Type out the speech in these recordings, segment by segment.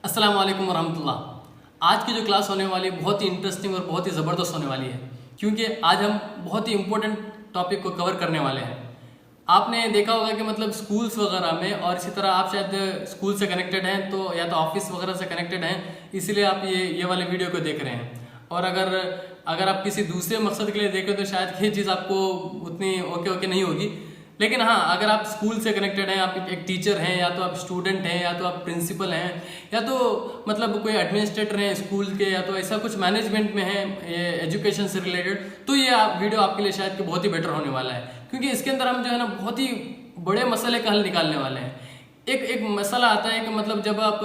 अस्सलाम वालेकुम वरहमतुल्लाह। आज की जो क्लास होने वाली है बहुत ही इंटरेस्टिंग और बहुत ही ज़बरदस्त होने वाली है, क्योंकि आज हम बहुत ही इम्पोर्टेंट टॉपिक को कवर करने वाले हैं। आपने देखा होगा कि मतलब स्कूल्स वगैरह में, और इसी तरह आप शायद स्कूल से कनेक्टेड हैं तो या तो ऑफिस वगैरह से कनेक्टेड हैं, इसीलिए आप ये वाले वीडियो को देख रहे हैं। और अगर आप किसी दूसरे मकसद के लिए देख रहे हो तो शायद ये चीज़ आपको उतनी ओके नहीं होगी। लेकिन हाँ, अगर आप स्कूल से कनेक्टेड हैं, आप एक टीचर हैं, या तो आप स्टूडेंट हैं, या तो आप प्रिंसिपल हैं, या तो मतलब कोई एडमिनिस्ट्रेटर हैं स्कूल के, या तो ऐसा कुछ मैनेजमेंट में है एजुकेशन से रिलेटेड, तो ये वीडियो आपके लिए शायद कि बहुत ही बेटर होने वाला है। क्योंकि इसके अंदर हम जो है ना बहुत ही बड़े मसले का हल निकालने वाले हैं। एक मसला आता है कि मतलब जब आप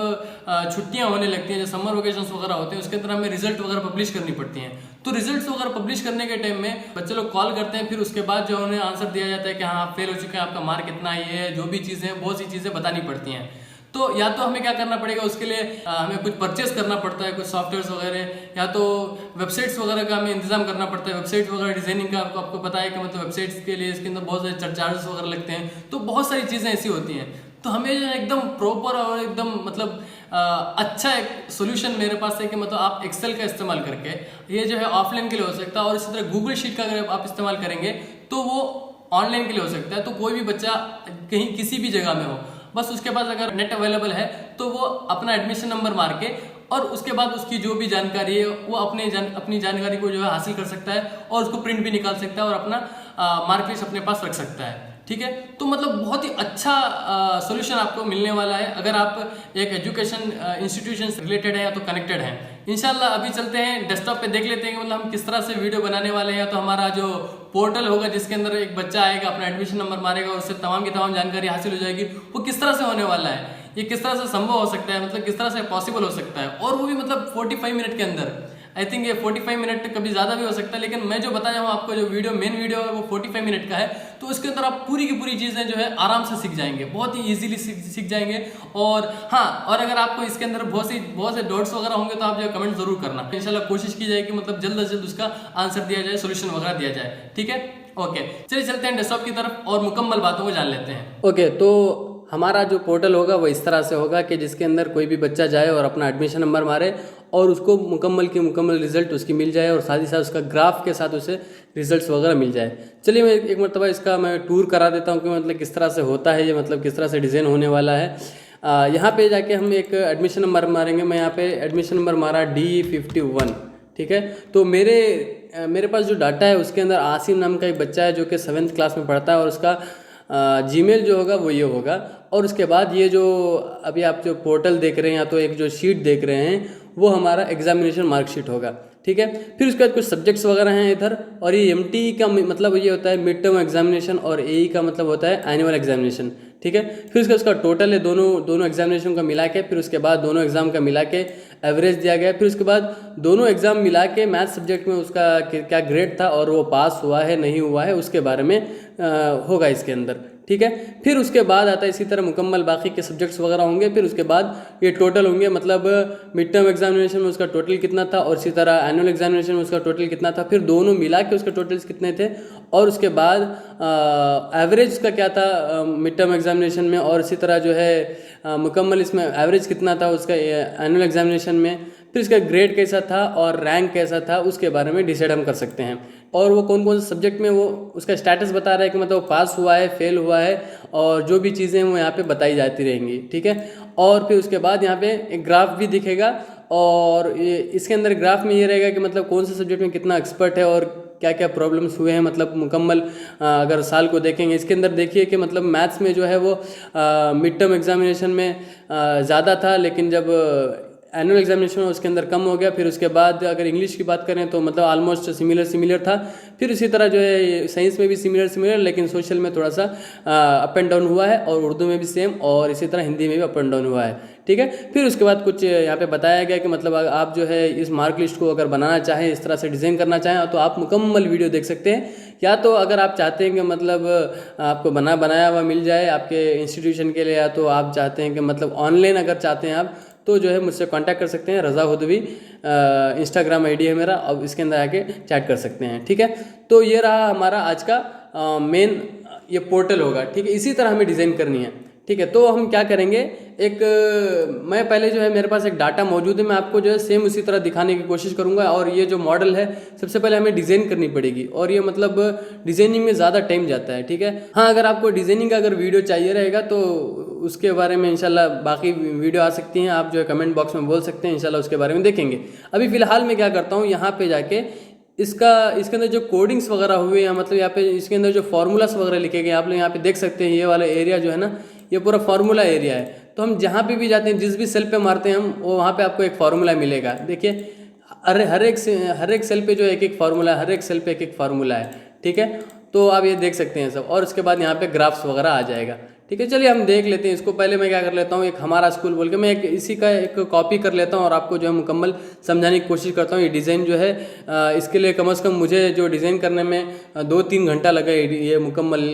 छुट्टियां होने लगती हैं, जो समर वेकेशंस वगैरह होते हैं, उसके अंदर हमें रिजल्ट वगैरह पब्लिश करनी पड़ती हैं। तो रिजल्ट्स वगैरह पब्लिश करने के टाइम में बच्चे लोग कॉल करते हैं, फिर उसके बाद जो उन्हें आंसर दिया जाता है कि हाँ आप फेल हो चुके हैं, आपका मार्क इतना ही है, जो भी चीज़ें हैं बहुत सी चीज़ें बतानी पड़ती हैं। तो या तो हमें क्या करना पड़ेगा, उसके लिए हमें कुछ परचेस करना पड़ता है, कुछ सॉफ्टवेयर्स वगैरह, या तो वेबसाइट्स वगैरह का हमें इंतजाम करना पड़ता है। वेबसाइट वगैरह डिजाइनिंग का आपको पता है कि मतलब वेबसाइट्स के लिए इसके अंदर बहुत सारे चार्जेस वगैरह लगते हैं। तो बहुत सारी चीज़ें ऐसी होती हैं। तो हमें जो है एकदम प्रॉपर और एकदम मतलब अच्छा एक सोल्यूशन मेरे पास है कि मतलब आप एक्सेल का इस्तेमाल करके, ये जो है ऑफलाइन के लिए हो सकता है, और इसी तरह गूगल शीट का अगर आप इस्तेमाल करेंगे तो वो ऑनलाइन के लिए हो सकता है। तो कोई भी बच्चा कहीं किसी भी जगह में हो, बस उसके पास अगर नेट अवेलेबल है तो वो अपना एडमिशन नंबर मार के, और उसके बाद उसकी जो भी जानकारी है वो अपनी जानकारी को जो है हासिल कर सकता है, और उसको प्रिंट भी निकाल सकता है और अपना मार्कलिस्ट अपने पास रख सकता है। ठीक है, तो मतलब बहुत ही अच्छा सॉल्यूशन आपको मिलने वाला है अगर आप एक एजुकेशन इंस्टीट्यूशन से रिलेटेड है या तो कनेक्टेड है। इंशाल्लाह अभी चलते हैं डेस्कटॉप पे, देख लेते हैं कि मतलब हम किस तरह से वीडियो बनाने वाले हैं। तो हमारा जो पोर्टल होगा जिसके अंदर एक बच्चा आएगा, अपना एडमिशन नंबर मारेगा और उससे तमाम की तमाम जानकारी हासिल हो जाएगी, वो किस तरह से होने वाला है, ये किस तरह से संभव हो सकता है, मतलब किस तरह से पॉसिबल हो सकता है, और वो भी मतलब 45 मिनट के अंदर। आई थिंक ये 45 मिनट कभी ज़्यादा भी हो सकता है, लेकिन मैं जो बताया हूँ आपको, जो मेन वीडियो है वो 45 मिनट का है। तो उसके अंदर आप पूरी की पूरी चीज़ें जो है आराम से सीख जाएंगे, बहुत ही इजीली सीख जाएंगे। और हाँ, और अगर आपको इसके अंदर बहुत से डॉट्स वगैरह होंगे तो आप जो कमेंट जरूर करना। इंशाल्लाह कोशिश की जाएगी मतलब जल्द से जल्द उसका आंसर दिया जाए, सोल्यूशन वगैरह दिया जाए। ठीक है, ओके, चलिए चलते हैं डेस्कटॉप की तरफ और मुकम्मल बातों को जान लेते हैं। ओके, तो हमारा जो पोर्टल होगा वो इस तरह से होगा कि जिसके अंदर कोई भी बच्चा जाए और अपना एडमिशन नंबर मारे, और उसको मुकम्मल रिजल्ट उसकी मिल जाए, और साथ ही साथ उसका ग्राफ के साथ उसे रिजल्ट्स वगैरह मिल जाए। चलिए मैं एक मरतबा इसका मैं टूर करा देता हूँ कि मतलब किस तरह से होता है ये, मतलब किस तरह से डिज़ाइन होने वाला है। यहाँ पे जाके हम एक एडमिशन नंबर मारेंगे। मैं यहाँ पे एडमिशन नंबर मारा D51। ठीक है, तो मेरे पास जो डाटा है उसके अंदर आसिम नाम का एक बच्चा है जो कि 7th क्लास में पढ़ता है, और उसका जीमेल जो होगा वो ये होगा। और उसके बाद ये जो अभी आप जो पोर्टल देख रहे हैं या तो एक जो शीट देख रहे हैं वो हमारा एग्जामिनेशन मार्कशीट होगा। ठीक है, फिर उसके बाद कुछ सब्जेक्ट्स वगैरह हैं इधर, और ये MTE का मतलब ये होता है मिड टर्म एग्जामिनेशन, और AE का मतलब होता है एनुअल एग्जामिनेशन। ठीक है, फिर उसका टोटल है दोनों एग्जामिनेशन का मिला के, फिर उसके बाद दोनों एग्जाम का मिला के एवरेज दिया गया। फिर उसके बाद दोनों एग्जाम मिला के मैथ सब्जेक्ट में उसका क्या ग्रेड था और वो पास हुआ है नहीं हुआ है उसके बारे में होगा इसके अंदर। ठीक है, फिर उसके बाद आता है इसी तरह मुकम्मल बाकी के सब्जेक्ट्स वगैरह होंगे। फिर उसके बाद ये टोटल होंगे, मतलब मिड टर्म एग्जामिनेशन में उसका टोटल कितना था, और इसी तरह एनुअल एग्जामिनेशन में उसका टोटल कितना था, फिर दोनों मिला के उसके टोटल्स कितने थे, और उसके बाद एवरेज का क्या था मिड टर्म एग्जामिनेशन में, और इसी तरह जो है मुकम्मल इसमें एवरेज कितना था उसका एनुअल एग्जामिनेशन में, फिर इसका ग्रेड कैसा था और रैंक कैसा था उसके बारे में डिसाइड हम कर सकते हैं। और वो कौन कौन से सब्जेक्ट में वो उसका स्टेटस बता रहा है कि मतलब पास हुआ है, फेल हुआ है, और जो भी चीज़ें वो यहाँ पे बताई जाती रहेंगी। ठीक है, और फिर उसके बाद यहाँ पे एक ग्राफ भी दिखेगा, और इसके अंदर ग्राफ में ये रहेगा कि मतलब कौन से सब्जेक्ट में कितना एक्सपर्ट है और क्या क्या प्रॉब्लम्स हुए हैं, मतलब मुकम्मल अगर साल को देखेंगे। इसके अंदर देखिए कि मतलब मैथ्स में जो है वो मिड टर्म एग्जामिनेशन में ज़्यादा था, लेकिन जब एनुअल एग्जामिनेशन उसके अंदर कम हो गया। फिर उसके बाद अगर इंग्लिश की बात करें तो मतलब ऑलमोस्ट सिमिलर था। फिर इसी तरह जो है साइंस में भी सिमिलर, लेकिन सोशल में थोड़ा सा अप एंड डाउन हुआ है, और उर्दू में भी सेम, और इसी तरह हिंदी में भी अप एंड डाउन हुआ है। ठीक है, फिर उसके बाद कुछ यहाँ पे बताया गया कि मतलब आप जो है इस मार्क लिस्ट को अगर बनाना चाहें, इस तरह से डिज़ाइन करना चाहें, तो आप मुकम्मल वीडियो देख सकते हैं। या तो अगर आप चाहते हैं कि मतलब आपको बनाया हुआ मिल जाए आपके इंस्टीट्यूशन के लिए, या तो आप चाहते हैं कि मतलब ऑनलाइन अगर चाहते हैं आप, तो जो है मुझसे कांटेक्ट कर सकते हैं। रज़ा हुदवी इंस्टाग्राम आईडी है मेरा, अब इसके अंदर आके चैट कर सकते हैं। ठीक है, तो ये रहा हमारा आज का मेन ये पोर्टल होगा। ठीक है, इसी तरह हमें डिज़ाइन करनी है। ठीक है। तो हम क्या करेंगे, मैं पहले जो है मेरे पास एक डाटा मौजूद है, मैं आपको जो है सेम उसी तरह दिखाने की कोशिश करूंगा। और ये जो मॉडल है सबसे पहले हमें डिज़ाइन करनी पड़ेगी, और ये मतलब डिज़ाइनिंग में ज़्यादा टाइम जाता है, ठीक है। हाँ, अगर आपको डिज़ाइनिंग का अगर वीडियो चाहिए रहेगा तो उसके बारे में इंशाल्लाह बाकी वीडियो आ सकती हैं, आप जो है कमेंट बॉक्स में बोल सकते हैं, इंशाल्लाह उसके बारे में देखेंगे। अभी फ़िलहाल मैं क्या करता हूँ, यहाँ पे जाके इसके अंदर जो कोडिंग्स वगैरह हुए हैं, मतलब यहाँ पे इसके अंदर जो फार्मूलास वगैरह लिखे गए, आप लोग यहाँ पे देख सकते हैं, ये वाला एरिया जो है ना, ये पूरा फार्मूला एरिया है। तो हम जहाँ पे भी जाते हैं, जिस भी सेल पे मारते हैं हम, वो वहाँ पे आपको एक फार्मूला मिलेगा। देखिए, हर एक सेल पे जो एक एक फार्मूला है, हर एक सेल पे एक एक फार्मूला है, ठीक है। तो आप ये देख सकते हैं सब, और उसके बाद यहाँ पे ग्राफ्स वगैरह आ जाएगा, ठीक है। चलिए हम देख लेते हैं इसको। पहले मैं क्या कर लेता हूँ, एक हमारा स्कूल बोल के मैं इसी का एक कॉपी कर लेता हूँ और आपको जो है मुकम्मल समझाने की कोशिश करता हूँ। ये डिज़ाइन जो है इसके लिए कम से कम मुझे जो डिज़ाइन करने में 2-3 घंटा लगा ये मुकम्मल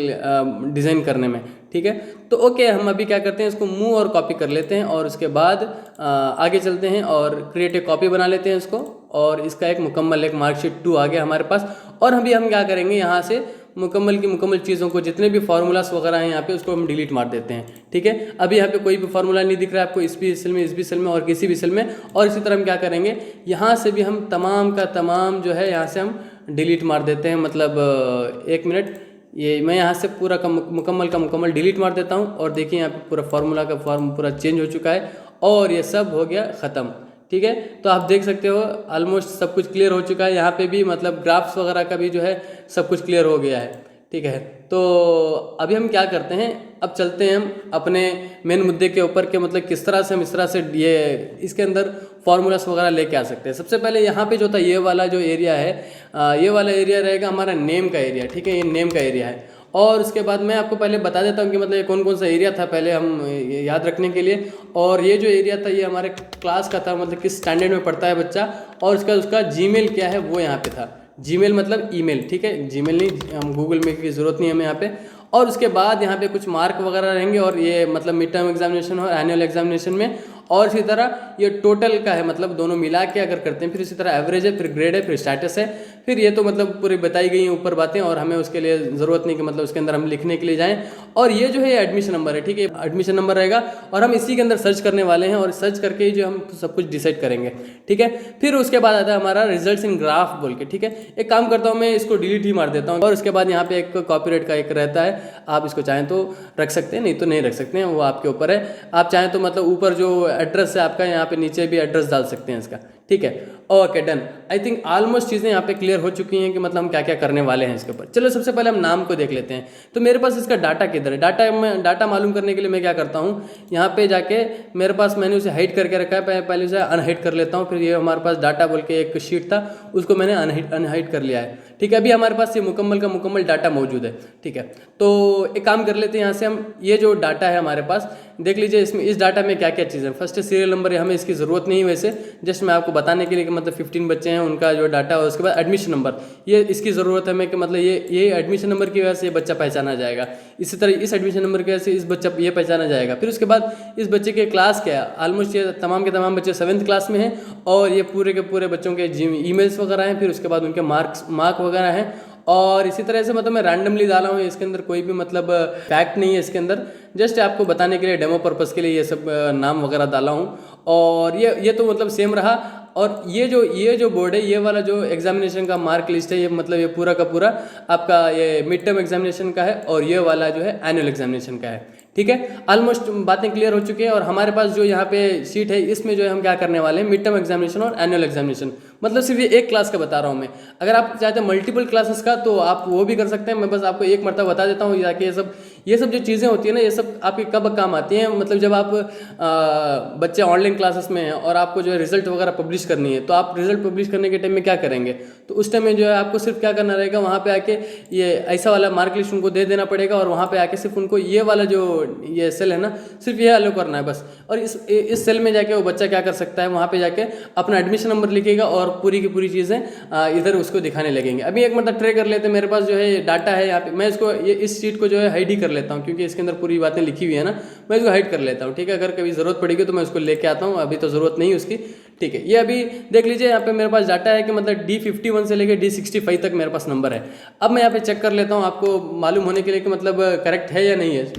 डिज़ाइन करने में, ठीक है। तो ओके, हम अभी क्या करते हैं, इसको मूव और कॉपी कर लेते हैं, और उसके बाद आगे चलते हैं और क्रिएट ए कॉपी बना लेते हैं इसको। और इसका एक मुकम्मल एक मार्कशीट 2 आ गया हमारे पास। और अभी हम क्या करेंगे, यहाँ से मुकम्मल की मुकम्मल चीज़ों को, जितने भी फार्मूलास वगैरह हैं यहाँ पे, उसको हम डिलीट मार देते हैं, ठीक है। अभी यहाँ पे कोई भी फार्मूला नहीं दिख रहा है आपको, इस भी सेल में, इस भी सेल में, और किसी भी सेल में। और इसी तरह हम क्या करेंगे, यहाँ से भी हम तमाम का तमाम जो है यहाँ से हम डिलीट मार देते हैं। मतलब 1 मिनट, ये मैं यहाँ से पूरा का मुकम्मल डिलीट मार देता हूँ। और देखिए यहाँ पे पूरा फार्मूला का फॉर्म पूरा चेंज हो चुका है, और ये सब हो गया ख़त्म, ठीक है। तो आप देख सकते हो ऑलमोस्ट सब कुछ क्लियर हो चुका है। यहाँ पे भी मतलब ग्राफ्स वगैरह का भी जो है सब कुछ क्लियर हो गया है, ठीक है। तो अभी हम क्या करते हैं, अब चलते हैं हम अपने मेन मुद्दे के ऊपर के, मतलब किस तरह से हम इस तरह से ये इसके अंदर फार्मूलास वगैरह लेके आ सकते हैं। सबसे पहले यहाँ पे जो था, ये वाला जो एरिया है, ये वाला एरिया रहेगा हमारा नेम का एरिया, ठीक है। ये नेम का एरिया है। और उसके बाद मैं आपको पहले बता देता हूँ कि मतलब ये कौन कौन सा एरिया था, पहले हम याद रखने के लिए। और ये जो एरिया था, ये हमारे क्लास का था, मतलब किस स्टैंडर्ड में पढ़ता है बच्चा, और उसका जीमेल क्या है वो यहाँ पे था। जीमेल मतलब ईमेल, ठीक है, जीमेल नहीं, हम गूगल में की ज़रूरत नहीं है हमें यहाँ पे। और उसके बाद यहाँ पे कुछ मार्क वगैरह रहेंगे, और ये मतलब मिड टर्म एग्जामिनेशन और एनुअल एग्जामिनेशन में। और इसी तरह ये टोटल का है, मतलब दोनों मिला के अगर करते हैं। फिर इसी तरह एवरेज है, फिर ग्रेड है, फिर स्टेटस है, फिर ये तो मतलब पूरी बताई गई हैं ऊपर बातें, और हमें उसके लिए ज़रूरत नहीं कि मतलब उसके अंदर हम लिखने के लिए जाएं। और ये जो है एडमिशन नंबर है, ठीक है, एडमिशन नंबर रहेगा, और हम इसी के अंदर सर्च करने वाले हैं, और सर्च करके ही जो हम सब कुछ डिसाइड करेंगे, ठीक है। फिर उसके बाद आता है हमारा रिजल्ट्स इन ग्राफ बोल के, ठीक है। एक काम करता हूँ, मैं इसको डिलीट ही मार देता हूँ, और उसके बाद यहाँ पे एक कॉपीराइट का एक रहता है, आप इसको चाहें तो रख सकते हैं, नहीं तो नहीं रख सकते हैं, वो आपके ऊपर है। आप चाहें तो मतलब ऊपर जो एड्रेस है आपका, यहाँ पे नीचे भी एड्रेस डाल सकते हैं इसका, ठीक है। Okay, done. I think almost चीज़ें यहाँ पे क्लियर हो चुकी हैं कि मतलब हम क्या क्या करने वाले हैं इसके ऊपर। चलो सबसे पहले हम नाम को देख लेते हैं। तो मेरे पास इसका डाटा किधर है, डाटा मालूम करने के लिए मैं क्या करता हूँ, यहाँ पे जाके मेरे पास मैंने उसे हाइड करके रखा है, पहले उसे अनहाइड कर लेता हूँ। फिर ये हमारे पास डाटा बोल के एक शीट था, उसको मैंने अनहाइड कर लिया है, ठीक है। अभी हमारे पास ये मुकम्मल का मुकम्मल डाटा मौजूद है, ठीक है। तो एक काम कर लेते हैं, यहाँ से हम ये जो डाटा है हमारे पास, देख लीजिए इसमें, इस डाटा में क्या क्या चीज़ें। फर्स्ट सीरियल नंबर है, हमें इसकी ज़रूरत नहीं है वैसे, जस्ट मैं आपको बताने के लिए कि मतलब 15 बच्चे हैं उनका जो डाटा, और उसके बाद एडमिशन नंबर, ये इसकी ज़रूरत है हमें कि मतलब ये एडमिशन नंबर की वजह से ये बच्चा पहचाना जाएगा। इसी तरह इस एडमिशन नंबर की वजह से इस बच्चा ये पहचाना जाएगा। फिर उसके बाद इस बच्चे के क्लास क्या है, ऑलमोस्ट ये तमाम के तमाम बच्चे 7th क्लास में हैं, और ये पूरे के पूरे बच्चों के ईमेल्स वगैरह हैं। फिर उसके बाद उनके मार्क वगैरह हैं। और इसी तरह से मतलब मैं रैंडमली डाला हूँ, इसके अंदर कोई भी मतलब फैक्ट नहीं है इसके अंदर, जस्ट आपको बताने के लिए, डेमो पर्पस के लिए ये सब नाम वगैरह डाला हूँ। और ये तो मतलब सेम रहा। और ये जो बोर्ड है, ये वाला जो एग्जामिनेशन का मार्क लिस्ट है, ये मतलब ये पूरा का पूरा आपका ये मिड टर्म एग्जामिनेशन का है, और ये वाला जो है एनुअल एग्जामिनेशन का है, ठीक है। ऑलमोस्ट बातें क्लियर हो चुकी है। और हमारे पास जो यहाँ पे सीट है, इसमें जो है हम क्या करने वाले हैं, मिड टर्म एग्जामिनेशन और एनुअल एग्जामिनेशन, मतलब सिर्फ ये एक क्लास का बता रहा हूँ मैं। अगर आप चाहते हैं मल्टीपल क्लासेस का तो आप वो भी कर सकते हैं, मैं बस आपको एक मरतबा बता देता हूँ जाके। ये सब जो चीज़ें होती है ना, ये सब आपके कब काम आती हैं, मतलब जब आप बच्चे ऑनलाइन क्लासेस में हैं और आपको जो है रिजल्ट वगैरह पब्लिश करनी है, तो आप रिजल्ट पब्लिश करने के टाइम में क्या करेंगे, तो उस टाइम में जो है आपको सिर्फ क्या करना रहेगा, वहाँ पे आके ये ऐसा वाला मार्क लिस्ट उनको दे देना पड़ेगा, और वहाँ पे आके सिर्फ उनको ये वाला जो ये सेल है ना, सिर्फ ये अलो करना है बस। और इस सेल में जाके वो बच्चा क्या कर सकता है, वहाँ पे जाके अपना एडमिशन नंबर लिखेगा, और पूरी की पूरी चीज़ें इधर उसको दिखाने लगेंगे। अभी एक मतलब ट्रे कर लेते हैं, मेरे पास जो है डाटा है यहाँ पे, मैं इसको इस शीट को जो है हाइड ही कर लेता हूँ, क्योंकि इसके अंदर पूरी बातें लिखी हुई है ना, मैं इसको हाइड कर लेता हूँ, ठीक है। अगर कभी ज़रूरत पड़ेगी तो मैं उसको लेके आता हूँ, अभी तो ज़रूरत नहीं है उसकी, ठीक है। ये अभी देख लीजिए, यहाँ पे मेरे पास डाटा है कि मतलब D51 से लेकर D65 तक मेरे पास नंबर है। अब मैं यहाँ पे चेक कर लेता हूँ आपको मालूम होने के लिए कि मतलब करेक्ट है या नहीं है।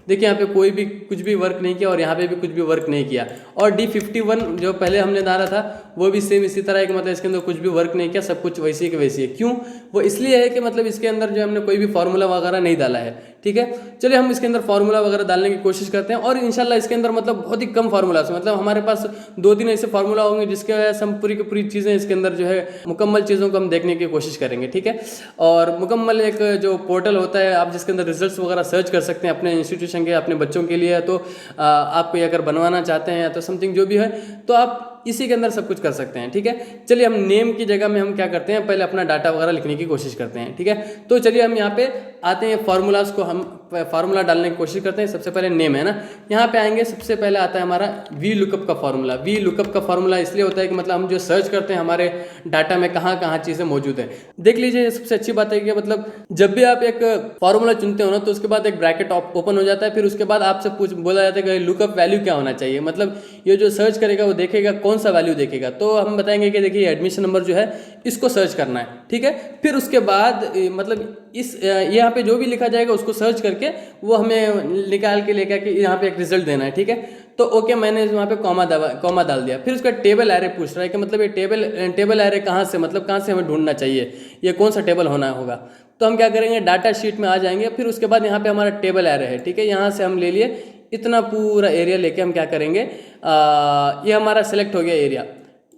देखिए यहाँ पे कोई भी कुछ भी वर्क नहीं किया और यहाँ पे भी कुछ भी वर्क नहीं किया। और D51 जो पहले हमने डाला था वो भी सेम इसी तरह है कि मतलब इसके अंदर कुछ भी वर्क नहीं किया, सब कुछ वैसी के वैसी है। क्यों? वो इसलिए है कि मतलब इसके अंदर जो हमने कोई भी फार्मूला वगैरह नहीं डाला है। ठीक है, चलिए हम इसके अंदर फार्मूला वगैरह डालने की कोशिश करते हैं और इंशाल्लाह इसके अंदर मतलब बहुत ही कम फार्मूला से, मतलब हमारे पास 2-3 ऐसे फार्मूला होंगे जिसके वजह से हम पूरी की पूरी चीज़ें इसके अंदर जो है मुकम्मल चीज़ों को हम देखने की कोशिश करेंगे। ठीक है, और मुकम्मल एक जो पोर्टल होता है आप जिसके अंदर रिजल्ट्स वगैरह सर्च कर सकते हैं अपने इंस्टीट्यूशन के, अपने बच्चों के लिए। तो आप कोई अगर बनवाना चाहते हैं या तो समथिंग जो भी है तो आप इसी के अंदर सब कुछ कर सकते हैं। ठीक है, चलिए हम नेम की जगह में हम क्या करते हैं, पहले अपना डाटा वगैरह लिखने की कोशिश करते हैं। ठीक है, तो चलिए हम यहाँ पे आते हैं, फार्मूलाज को हम फार्मूला डालने की कोशिश करते हैं। सबसे पहले नेम है ना, यहाँ पे आएंगे, सबसे पहले आता है हमारा वी लुकअप का फार्मूला। वी लुकअप का फार्मूला इसलिए होता है कि मतलब हम जो सर्च करते हैं हमारे डाटा में कहाँ कहाँ चीज़ें मौजूद है। देख लीजिए, सबसे अच्छी बात है कि मतलब जब भी आप एक फार्मूला चुनते हो ना तो उसके बाद एक ब्रैकेट ओपन हो जाता है, फिर उसके बाद आपसे बोला जाता है कि लुकअप वैल्यू क्या होना चाहिए। मतलब ये जो सर्च करेगा वो देखेगा कौन सा वैल्यू देखेगा, तो हम बताएंगे कि देखिए एडमिशन नंबर जो है इसको सर्च करना है। ठीक है, फिर उसके बाद मतलब इस यहाँ पे जो भी लिखा जाएगा उसको सर्च करके वो हमें निकाल के लेकर के यहाँ पे एक रिजल्ट देना है। ठीक है, तो ओके, मैंने वहाँ पे कॉमा डाल दिया। फिर उसका टेबल एरे पूछ रहा है कि मतलब ये टेबल एरे कहाँ से, मतलब कहाँ से हमें ढूंढना चाहिए, ये कौन सा टेबल होना होगा। तो हम क्या करेंगे, डाटा शीट में आ जाएंगे, फिर उसके बाद यहाँ पे हमारा टेबल एरे है। ठीक है, यहाँ से हम ले लिए इतना पूरा एरिया लेके हम क्या करेंगे, ये हमारा सेलेक्ट हो गया एरिया,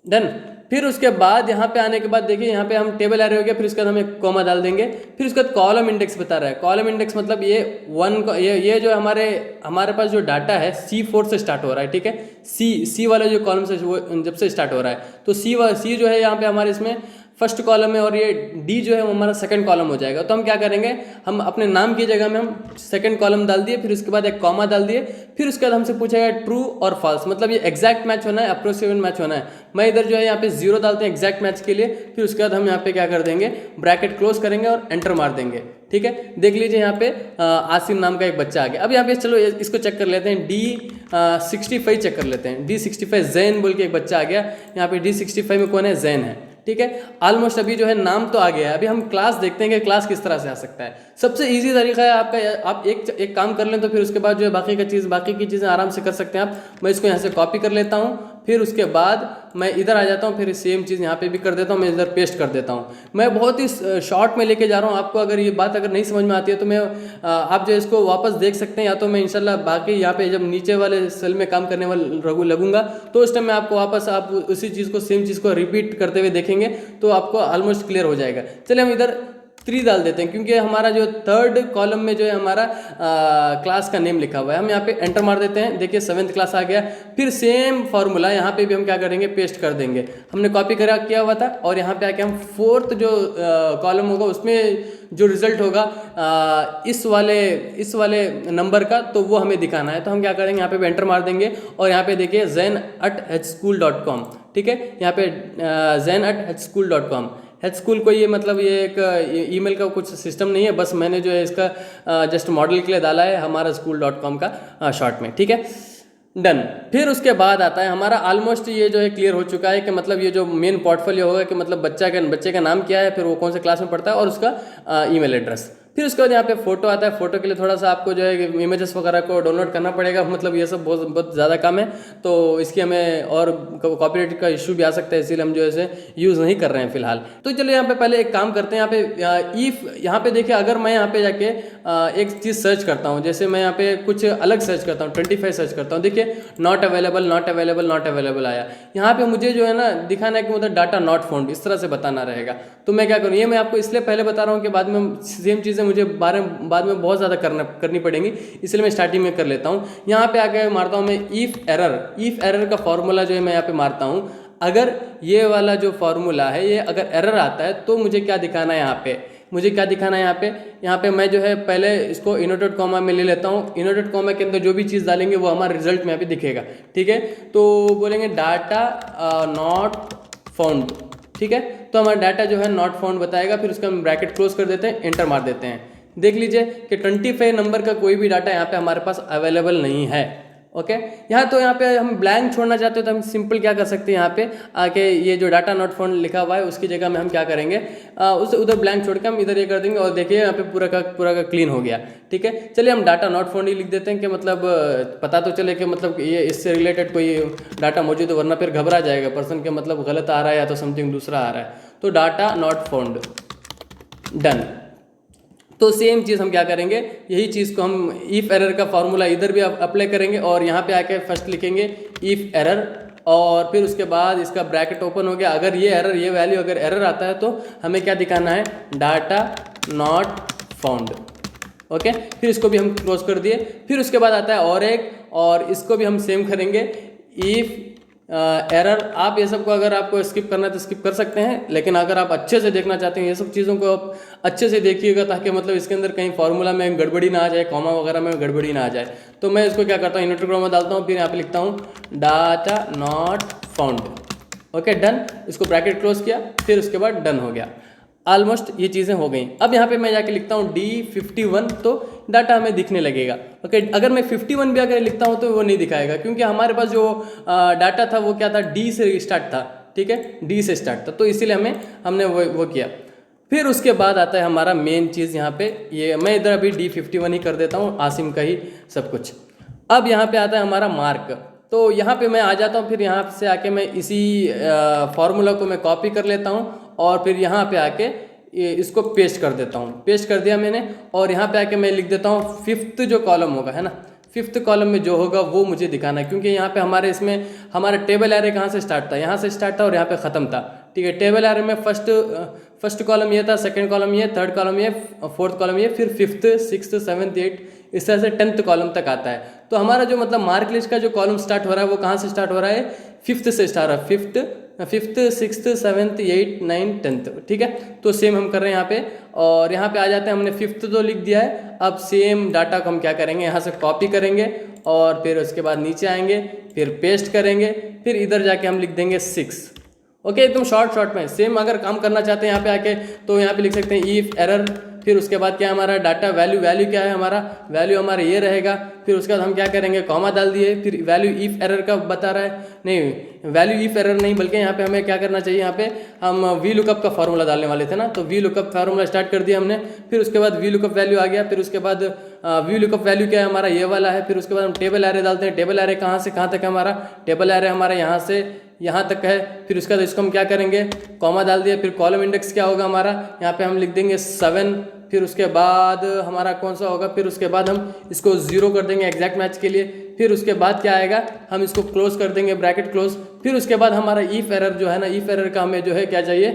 डन। फिर उसके बाद यहाँ पे आने के बाद देखिए यहाँ पे हम टेबल एरे हो गया, फिर उसके बाद हम एक कॉमा डाल देंगे। फिर उसके बाद कॉलम इंडेक्स बता रहा है। कॉलम इंडेक्स मतलब ये ये जो हमारे पास जो डाटा है C4 से स्टार्ट हो रहा है। ठीक है, सी वाला जो कॉलम से वो जब से स्टार्ट हो रहा है तो सी जो है यहाँ पे हमारे इसमें फर्स्ट कॉलम है और ये डी जो है वो हमारा सेकंड कॉलम हो जाएगा। तो हम क्या करेंगे, हम अपने नाम की जगह में हम सेकंड कॉलम डाल दिए, फिर उसके बाद एक कॉमा डाल दिए, फिर उसके बाद हमसे पूछेगा ट्रू और फॉल्स, मतलब ये एग्जैक्ट मैच होना है, अप्रोक्सीमेट मैच होना है। मैं इधर जो है यहाँ पे 0 डालते हैं एग्जैक्ट मैच के लिए, फिर उसके बाद हम यहाँ पे क्या कर देंगे, ब्रैकेट क्लोज करेंगे और एंटर मार देंगे। ठीक है, देख लीजिए यहाँ पे आसिम नाम का एक बच्चा आ गया। अब यहाँ पे चलो इसको चेक कर लेते हैं, D65 चेक कर लेते हैं। D65 जैन बोल के एक बच्चा आ गया। यहाँ पे D65 में कौन है, जैन है। ठीक है, ऑलमोस्ट अभी जो है नाम तो आ गया है। अभी हम क्लास देखते हैं कि क्लास किस तरह से आ सकता है। सबसे इजी तरीका है आपका, आप एक काम कर लें तो फिर उसके बाद जो है बाकी की चीज़ें आराम से कर सकते हैं आप। मैं इसको यहाँ से कॉपी कर लेता हूँ, फिर उसके बाद मैं इधर आ जाता हूँ, फिर सेम चीज़ यहाँ पे भी कर देता हूँ, मैं इधर पेस्ट कर देता हूँ। मैं बहुत ही शॉर्ट में लेके जा रहा हूँ आपको। अगर ये बात अगर नहीं समझ में आती है तो मैं आप जो इसको वापस देख सकते हैं, या तो मैं इंशाल्लाह बाकी यहाँ पे जब नीचे वाले सेल में काम करने वाले लगूंगा तो उस टाइम में आपको वापस आप उसी चीज़ को सेम चीज़ को रिपीट करते हुए देखेंगे तो आपको ऑलमोस्ट क्लियर हो जाएगा। चलिए हम इधर 3 डाल देते हैं, क्योंकि हमारा जो थर्ड कॉलम में जो है हमारा क्लास का नेम लिखा हुआ है। हम यहाँ पे एंटर मार देते हैं, देखिए 7th क्लास आ गया। फिर सेम फार्मूला यहाँ पे भी हम क्या करेंगे, पेस्ट कर देंगे। हमने कॉपी किया हुआ था और यहाँ पे आके हम 4th जो कॉलम होगा उसमें जो रिजल्ट होगा इस वाले नंबर का, तो वो हमें दिखाना है। तो हम क्या करेंगे, यहाँ पे भी एंटर मार देंगे और यहाँ पे देखिए zen@hschool.com। ठीक है, यहाँ पे zen@hschool.com। Hschool को ये मतलब ये एक ईमेल का कुछ सिस्टम नहीं है, बस मैंने जो है इसका जस्ट मॉडल के लिए डाला है हमारा school.com का शॉर्ट में। ठीक है, डन। फिर उसके बाद आता है हमारा ऑलमोस्ट ये जो है क्लियर हो चुका है कि मतलब ये जो मेन पोर्टफोलियो होगा कि मतलब बच्चे का नाम क्या है, फिर वो कौन से क्लास में पढ़ता है और उसका ईमेल एड्रेस। फिर उसके बाद यहाँ पे फोटो आता है। फोटो के लिए थोड़ा सा आपको जो है इमेजेस वगैरह को डाउनलोड करना पड़ेगा, मतलब ये सब बहुत ज़्यादा काम है, तो इसकी हमें और कॉपीराइट का इशू भी आ सकता है, इसीलिए हम जो है इसे यूज़ नहीं कर रहे हैं फिलहाल। तो चलिए यहाँ पे पहले एक काम करते हैं। यहाँ पे देखिए, अगर मैं यहाँ पे जाके एक चीज़ सर्च करता हूँ, जैसे मैं यहाँ पे कुछ अलग सर्च करता हूँ, 25 सर्च करता हूँ, देखिए नॉट अवेलेबल आया। यहाँ पे मुझे जो है ना दिखाना है कि मतलब डाटा नॉट फाउंड, इस तरह से बताना रहेगा। तो मैं क्या करूँ, ये मैं आपको इसलिए पहले बता रहा हूँ कि बाद में सेम चीज़ें मुझे बाद में बहुत ज़्यादा करनी पड़ेंगी, इसलिए मैं स्टार्टिंग में कर लेता हूँ। यहाँ पे आके मारता हूँ मैं इफ़ एरर का फॉर्मूला जो है मैं यहाँ पे मारता हूँ। अगर ये वाला जो फॉर्मूला है ये अगर एरर आता है तो मुझे क्या दिखाना है, यहाँ पे मैं जो है पहले इसको इनवर्टेड कॉमा में ले लेता हूँ। इनवर्टेड कॉमा के अंदर जो भी चीज़ डालेंगे वो हमारे रिजल्ट में यहाँ पे दिखेगा। ठीक है, तो बोलेंगे डाटा नॉट फाउंड। ठीक है, तो हमारा डाटा जो है नॉट फाउंड बताएगा। फिर उसका हम ब्रैकेट क्लोज कर देते हैं, एंटर मार देते हैं। देख लीजिए कि 25 नंबर का कोई भी डाटा यहाँ पे हमारे पास अवेलेबल नहीं है। ओके। यहाँ तो यहाँ पे हम ब्लैंक छोड़ना चाहते हो तो हम सिंपल क्या कर सकते हैं, यहाँ पे आके ये जो डाटा नॉट फाउंड लिखा हुआ है उसकी जगह में हम क्या करेंगे, उस उधर ब्लैंक छोड़ के हम इधर ये कर देंगे और देखिए यहाँ पे पूरा का क्लीन हो गया। ठीक है, चलिए हम डाटा नॉट फाउंड ही लिख देते हैं कि मतलब पता तो चले कि मतलब ये इससे रिलेटेड कोई डाटा मौजूद है, वरना फिर घबरा जाएगा पर्सन के मतलब गलत आ रहा है या तो समथिंग दूसरा आ रहा है। तो डाटा नॉट फाउंड, डन। तो सेम चीज़ हम क्या करेंगे, यही चीज़ को हम इफ़ एरर का फॉर्मूला इधर भी अप्लाई करेंगे और यहाँ पे आके फर्स्ट लिखेंगे इफ़ एरर, और फिर उसके बाद इसका ब्रैकेट ओपन हो गया। अगर ये एरर, ये वैल्यू अगर एरर आता है तो हमें क्या दिखाना है, डाटा नॉट फाउंड। ओके, फिर इसको भी हम क्लोज कर दिए। फिर उसके बाद आता है और एक, और इसको भी हम सेम करेंगे इफ़ एरर। आप ये सब को अगर आपको स्किप करना है तो स्किप कर सकते हैं, लेकिन अगर आप अच्छे से देखना चाहते हैं ये सब चीज़ों को आप अच्छे से देखिएगा, ताकि मतलब इसके अंदर कहीं फार्मूला में गड़बड़ी ना आ जाए, कॉमा वगैरह में गड़बड़ी ना आ जाए। तो मैं इसको क्या करता हूँ, इन्वर्टेड कॉमा डालता हूँ, फिर यहाँ पे लिखता हूँ data not found. Okay, done. इसको ब्रैकेट क्लोज किया, फिर उसके बाद डन हो गया। ऑलमोस्ट ये चीज़ें हो गई। अब यहाँ पे मैं जाके लिखता हूँ D51, तो डाटा हमें दिखने लगेगा। ओके, अगर मैं 51 भी अगर लिखता हूँ तो वो नहीं दिखाएगा, क्योंकि हमारे पास जो डाटा था वो क्या था, D से स्टार्ट था। ठीक है, D से स्टार्ट था, तो इसीलिए हमने वो किया। फिर उसके बाद आता है हमारा मेन चीज़ यहाँ पे, ये मैं इधर अभी D51 ही कर देता हूँ, आसिम का ही सब कुछ। अब यहाँ पे आता है हमारा मार्क। तो यहाँ पे मैं आ जाता हूँ, फिर यहाँ से आके मैं इसी फार्मूला को मैं कॉपी कर लेता हूँ और फिर यहाँ पे आके इसको पेस्ट कर देता हूँ। पेस्ट कर दिया मैंने, और यहाँ पे आके मैं लिख देता हूँ फिफ्थ जो कॉलम होगा, है ना, फिफ्थ कॉलम में जो होगा वो मुझे दिखाना है, क्योंकि यहाँ पे हमारे इसमें हमारा टेबल एरे कहाँ से स्टार्ट था, यहाँ से स्टार्ट था और यहाँ पे ख़त्म था। ठीक है, टेबल एरे में फर्स्ट कॉलम ये था, सेकंड कॉलम ये, थर्ड कॉलम ये, फोर्थ कॉलम ये, फिर फिफ्थ, सिक्स्थ, सेवन्थ, एट्थ, इस तरह से 10th कॉलम तक आता है। तो हमारा जो मतलब मार्क लिस्ट का जो कॉलम स्टार्ट हो रहा है वो कहाँ से स्टार्ट हो रहा है, फिफ्थ से स्टार्ट हो रहा है, फिफ्थ, सिक्स्थ, सेवन्थ, 8, 9, 10th। ठीक है, तो सेम हम कर रहे हैं यहाँ पे, और यहाँ पे आ जाते हैं, हमने फिफ्थ तो लिख दिया है। अब सेम डाटा को हम क्या करेंगे, यहाँ से कॉपी करेंगे और फिर उसके बाद नीचे आएंगे, फिर पेस्ट करेंगे, फिर इधर जाके हम लिख देंगे 6। ओके, एकदम शॉर्ट में सेम अगर काम करना चाहते हैं यहाँ पे आके तो यहाँ पे लिख सकते हैं इफ एरर। फिर उसके बाद क्या हमारा डाटा वैल्यू क्या है, हमारा वैल्यू हमारा ये रहेगा। फिर उसके बाद हम क्या करेंगे, कॉमा डाल दिए, फिर वैल्यू इफ एरर का बता रहा है, नहीं वैल्यू इफ एरर नहीं, बल्कि यहाँ पे हमें क्या करना चाहिए, यहाँ पे हम वी लुकअप का फॉर्मूला डालने वाले थे ना, तो वी लुकअप फार्मूला स्टार्ट कर दिया हमने। फिर उसके बाद वी लुकअप वैल्यू आ गया। फिर उसके बाद वी लुकअप वैल्यू क्या है, हमारा ये वाला है। फिर उसके बाद हम टेबल एरे डालते हैं। टेबल एरे कहाँ से कहाँ तक है, हमारा टेबल एरे हमारा यहाँ से यहाँ तक है। फिर उसके बाद इसको हम क्या करेंगे, कॉमा डाल दिया। फिर कॉलम इंडेक्स क्या होगा हमारा, यहाँ पे हम लिख देंगे 7। फिर उसके बाद हमारा कौन सा होगा, फिर उसके बाद हम इसको 0 कर देंगे एग्जैक्ट मैच के लिए। फिर उसके बाद क्या आएगा, हम इसको क्लोज कर देंगे, ब्रैकेट क्लोज। फिर उसके बाद हमारा इफ एरर जो है ना, इफ एरर का हमें जो है क्या चाहिए,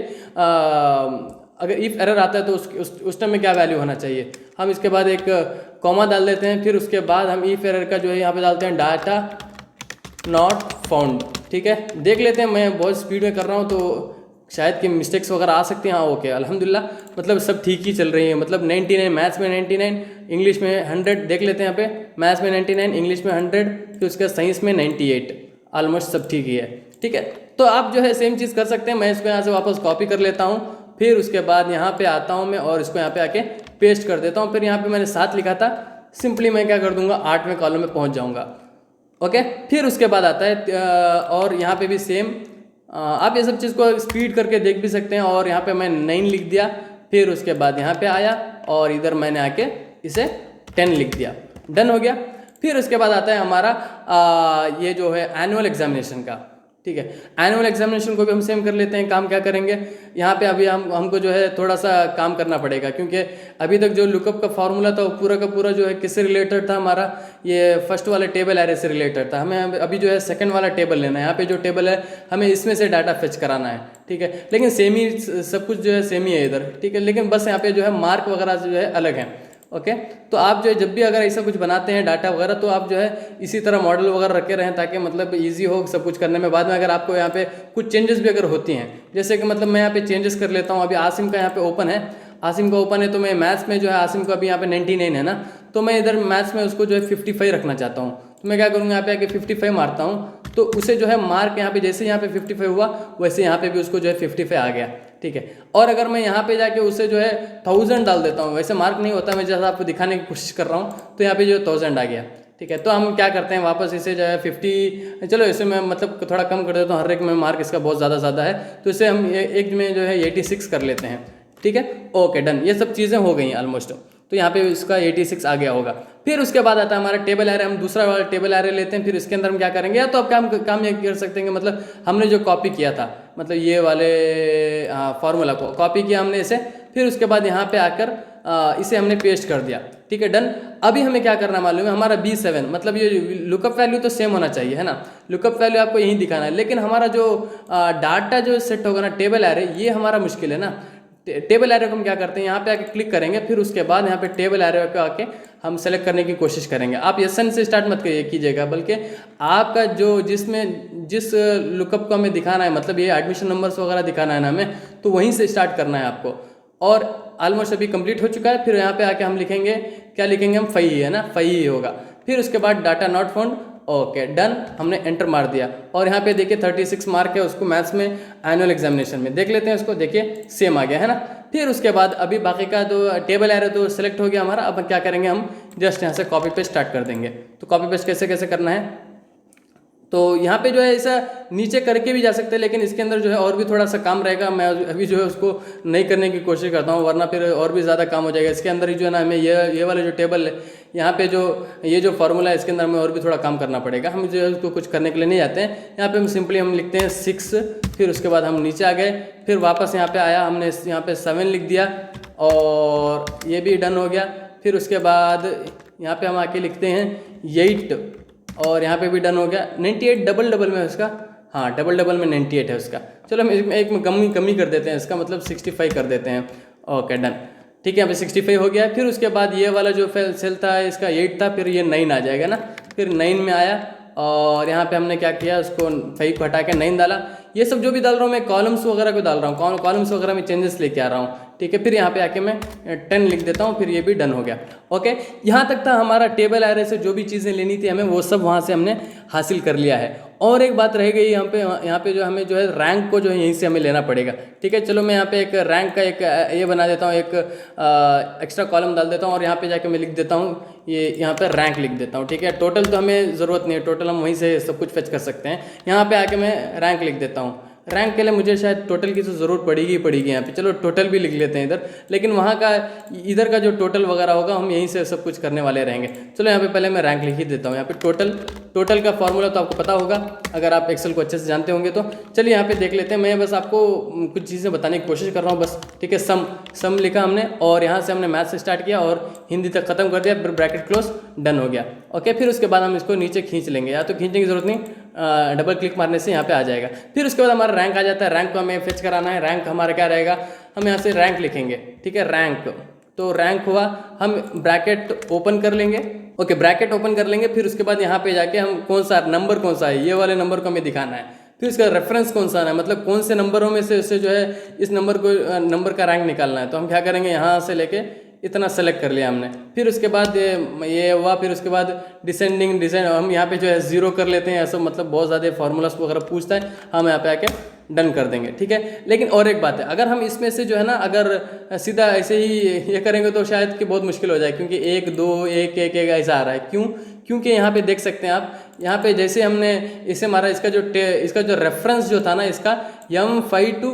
अगर इफ एरर आता है तो उस टाइम में क्या वैल्यू होना चाहिए, हम इसके बाद एक कॉमा डाल देते हैं। फिर उसके बाद हम इफ एरर का जो है यहाँ पे डालते हैं डाटा नॉट फाउंड। ठीक है, देख लेते हैं, मैं बहुत स्पीड में कर रहा हूँ तो शायद कि मिस्टेक्स वगैरह आ सकती हैं। हाँ ओके, अल्हम्दुलिल्लाह, मतलब सब ठीक ही चल रही है। मतलब 99, मैथ्स में 99, इंग्लिश में 100, देख लेते हैं यहाँ पे, मैथ्स में 99, इंग्लिश में 100, फिर उसके साइंस में 98, ऑलमोस्ट सब ठीक ही है। ठीक है, तो आप जो है सेम चीज़ कर सकते हैं। मैं इसको यहाँ से वापस कॉपी कर लेता हूँ, फिर उसके बाद यहाँ पे आता हूँ मैं और इसको यहाँ पे आके पेस्ट कर देता हूँ। फिर यहाँ पे मैंने 7 लिखा था, सिंपली मैं क्या कर दूंगा, 8वें कॉलम में पहुँच जाऊँगा। ओके, फिर उसके बाद आता है और यहाँ पे भी सेम, आप ये सब चीज़ को स्पीड करके देख भी सकते हैं। और यहाँ पे मैं 9 लिख दिया। फिर उसके बाद यहाँ पे आया और इधर मैंने आके इसे 10 लिख दिया, डन हो गया। फिर उसके बाद आता है हमारा ये जो है एनुअल एग्जामिनेशन का। ठीक है, एनुअल एग्जामिनेशन को भी हम सेम कर लेते हैं। काम क्या करेंगे, यहाँ पे अभी हमको जो है थोड़ा सा काम करना पड़ेगा, क्योंकि अभी तक जो लुकअप का फॉर्मूला था वो पूरा का पूरा जो है किससे रिलेटेड था, हमारा ये फर्स्ट वाले टेबल एरे से रिलेटेड था। हमें अभी जो है सेकंड वाला टेबल लेना है। यहाँ पे जो टेबल है हमें इसमें से डाटा फेच कराना है। ठीक है, लेकिन सेम ही सब कुछ जो है सेम ही है इधर। ठीक है, लेकिन बस यहाँ पे जो है मार्क वगैरह जो है अलग है। ओके, तो आप जो है जब भी अगर ऐसा कुछ बनाते हैं डाटा वगैरह, तो आप जो है इसी तरह मॉडल वगैरह रखे रहें, ताकि मतलब इजी हो सब कुछ करने में। बाद में अगर आपको यहाँ पे कुछ चेंजेस भी अगर होती हैं, जैसे कि मतलब मैं यहाँ पे चेंजेस कर लेता हूँ। अभी आसिम का यहाँ पे ओपन है, आसिम का ओपन है, तो मैं मैथ्स में जो है आसिम का अभी यहाँ पे 99 है ना, तो मैं इधर मैथ्स में उसको जो है 55 रखना चाहता हूँ। तो मैं क्या करूँगा, यहाँ पे आके 55 मारता हूँ, तो उसे जो है मार्क यहाँ पे जैसे यहाँ पे 55 हुआ वैसे यहाँ पे भी उसको जो है 55 आ गया। ठीक है, और अगर मैं यहाँ पे जाके उसे जो है 1000 डाल देता हूँ, वैसे मार्क नहीं होता, मैं जैसा आपको दिखाने की कोशिश कर रहा हूँ, तो यहाँ पे जो 1000 आ गया। ठीक है। तो हम क्या करते हैं, वापस इसे जो है 50, चलो इसे मैं मतलब थोड़ा कम कर देता हूँ, हर एक में मार्क इसका बहुत ज़्यादा है, तो इसे हम एक में जो है 86 कर लेते हैं, ठीक है। ओके डन, ये सब चीज़ें हो गई ऑलमोस्ट, तो यहाँ पे इसका 86 आ गया होगा। फिर उसके बाद आता है हमारा टेबल एरे, हम दूसरा वाला टेबल एरे लेते हैं, फिर इसके अंदर हम क्या करेंगे, या तो आप काम ये कर सकते हैं कि मतलब हमने जो कॉपी किया था, मतलब ये वाले फार्मूला को कॉपी किया हमने इसे, फिर उसके बाद यहाँ पे आकर इसे हमने पेस्ट कर दिया, ठीक है डन। अभी हमें क्या करना मालूम है, हमारा B7 मतलब ये लुकअप वैल्यू तो सेम होना चाहिए, है ना, लुकअप वैल्यू आपको यहीं दिखाना है, लेकिन हमारा जो डाटा जो सेट होगा ना टेबल एरे, ये हमारा मुश्किल है ना। टेबल एरे को हम क्या करते हैं, यहाँ पे आके क्लिक करेंगे, फिर उसके बाद यहाँ पे टेबल एरे पे आके हम सेलेक्ट करने की कोशिश करेंगे। आप SN से स्टार्ट मत कीजिएगा, बल्कि आपका जो जिस लुकअप को हमें दिखाना है, मतलब ये एडमिशन नंबर्स वगैरह दिखाना है ना हमें, तो वहीं से स्टार्ट करना है आपको। और ऑलमोस्ट अभी कंप्लीट हो चुका है। फिर यहाँ पे आके हम लिखेंगे, क्या लिखेंगे हम, फई है ना, फई ही होगा। फिर उसके बाद data not found, okay done, हमने एंटर मार दिया। और यहाँ पे देखिए 36 मार्क है उसको मैथ्स में एनुअल एग्जामिनेशन में, देख लेते हैं उसको, देखिए सेम आ गया है ना। फिर उसके बाद अभी बाकी का जो टेबल एरे तो सिलेक्ट हो गया हमारा, अब क्या करेंगे हम जस्ट यहाँ से कॉपी पेस्ट स्टार्ट कर देंगे। तो कॉपी पेस्ट कैसे करना है, तो यहाँ पे जो है ऐसा नीचे करके भी जा सकते हैं, लेकिन इसके अंदर जो है और भी थोड़ा सा काम रहेगा, मैं अभी जो है उसको नहीं करने की कोशिश करता हूँ, वरना फिर और भी ज़्यादा काम हो जाएगा। इसके अंदर ही जो है ना हमें ये वाला जो टेबल है, यहाँ पे ये जो फार्मूला है, इसके अंदर हमें और भी थोड़ा काम करना पड़ेगा। हम जो है उसको कुछ करने के लिए नहीं जाते हैं। यहाँ पे हम सिंपली हम लिखते हैं 6, फिर उसके बाद हम नीचे आ गए, फिर वापस यहाँ पे आया, हमने यहाँ पे 7 लिख दिया, और ये भी डन हो गया। फिर उसके बाद यहाँ पे हम आके लिखते हैं 8, और यहाँ पे भी डन हो गया। 98 डबल में उसका, हाँ डबल में 98 है उसका। चलो हम एक में कमी कर देते हैं इसका, मतलब 65 कर देते हैं। ओके डन, ठीक है, यहाँ पे 65 हो गया। फिर उसके बाद ये वाला जो सेल था इसका 8 था, फिर ये 9 आ जाएगा ना, फिर 9 में आया, और यहाँ पे हमने क्या किया, उसको 5 को हटा के 9 डाला। ये सब जो भी डाल रहा हूँ मैं कॉलम्स वगैरह को डाल रहा हूँ, कॉलम्स वगैरह में चेंजेस लेके आ रहा हूँ, ठीक है। फिर यहाँ पे आके मैं 10 लिख देता हूँ, फिर ये भी डन हो गया। ओके, यहाँ तक था हमारा टेबल एरे से जो भी चीज़ें लेनी थी हमें, वो सब वहाँ से हमने हासिल कर लिया है। और एक बात रह गई यहाँ पे जो हमें जो है रैंक को जो है यहीं से हमें लेना पड़ेगा, ठीक है। चलो मैं यहाँ पे एक रैंक का एक ये बना देता हूँ, एक एक्स्ट्रा कॉलम डाल देता हूँ, और यहाँ पे जाके मैं लिख देता हूँ ये यहाँ पे रैंक लिख देता हूँ, ठीक है। टोटल तो हमें ज़रूरत नहीं है, टोटल हम वहीं से सब कुछ फेच कर सकते हैं। यहाँ पे आके मैं रैंक लिख देता हूँ। रैंक के लिए मुझे शायद टोटल की तो ज़रूरत पड़ेगी यहाँ पे, चलो टोटल भी लिख लेते हैं इधर, लेकिन वहाँ का इधर का जो टोटल वगैरह होगा हम यहीं से सब कुछ करने वाले रहेंगे। चलो यहाँ पे पहले मैं रैंक लिख ही देता हूँ। यहाँ पे टोटल का फॉर्मूला तो आपको पता होगा अगर आप एक्सेल को अच्छे से जानते होंगे तो। चलिए यहाँ पे देख लेते हैं, मैं बस आपको कुछ चीज़ें बताने की कोशिश कर रहा हूँ बस, ठीक है। सम लिखा हमने, और यहाँ से हमने मैथ से स्टार्ट किया और हिंदी तक ख़त्म कर दिया, फिर ब्रैकेट क्लोज, डन हो गया। ओके, फिर उसके बाद हम इसको नीचे खींच लेंगे, या तो खींचने की ज़रूरत नहीं, डबल क्लिक मारने से यहाँ पे आ जाएगा। फिर उसके बाद हमारा रैंक आ जाता है। रैंक को हमें फेच कराना है। रैंक हमारा क्या रहेगा, हम यहाँ से रैंक लिखेंगे, ठीक है। रैंक, तो रैंक हुआ, हम ब्रैकेट ओपन कर लेंगे। ओके, ब्रैकेट ओपन कर लेंगे। फिर उसके बाद यहाँ पे जाके हम कौन सा नंबर है, ये वाले नंबर को हमें दिखाना है। फिर इसका रेफरेंस कौन सा है, मतलब कौन से नंबरों में से जो है इस नंबर का रैंक निकालना है। तो हम क्या करेंगे, यहाँ से लेके इतना सेलेक्ट कर लिया हमने। फिर उसके बाद ये हुआ, फिर उसके बाद डिसेंडिंग हम यहाँ पे जो है 0 कर लेते हैं। ऐसा मतलब बहुत ज़्यादा फार्मूलास वगैरह पूछता है, हम यहाँ पे आके डन कर देंगे, ठीक है। लेकिन और एक बात है, अगर हम इसमें से जो है ना, अगर सीधा ऐसे ही ये करेंगे तो शायद कि बहुत मुश्किल हो जाए, क्योंकि 1 2 1 1 1 ऐसा आ रहा है। क्योंकि यहाँ पे देख सकते हैं आप, यहाँ पे जैसे हमने इसे मारा, इसका जो रेफरेंस जो था ना, इसका M5 to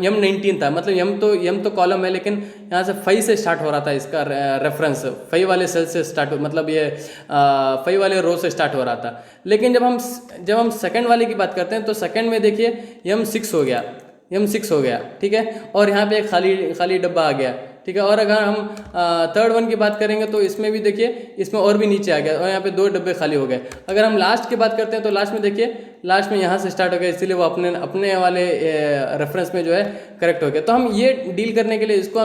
M19 था। मतलब M तो कॉलम है, लेकिन यहाँ से 5 से स्टार्ट हो रहा था इसका रेफरेंस, 5 वाले सेल से स्टार्ट, मतलब ये 5 वाले रो से स्टार्ट हो रहा था। लेकिन जब हम सेकंड वाले की बात करते हैं, तो सेकंड में देखिए M6 हो गया, ठीक है। और यहाँ पे एक खाली डब्बा आ गया, ठीक है। और अगर हम थर्ड वन की बात करेंगे तो इसमें भी देखिए, इसमें और भी नीचे आ गया, और यहाँ पे 2 डब्बे खाली हो गए। अगर हम लास्ट की बात करते हैं तो लास्ट में देखिए, लास्ट में यहाँ से स्टार्ट हो गया, इसीलिए वो अपने वाले रेफरेंस में जो है करेक्ट हो गया। तो हम ये डील करने के लिए इसको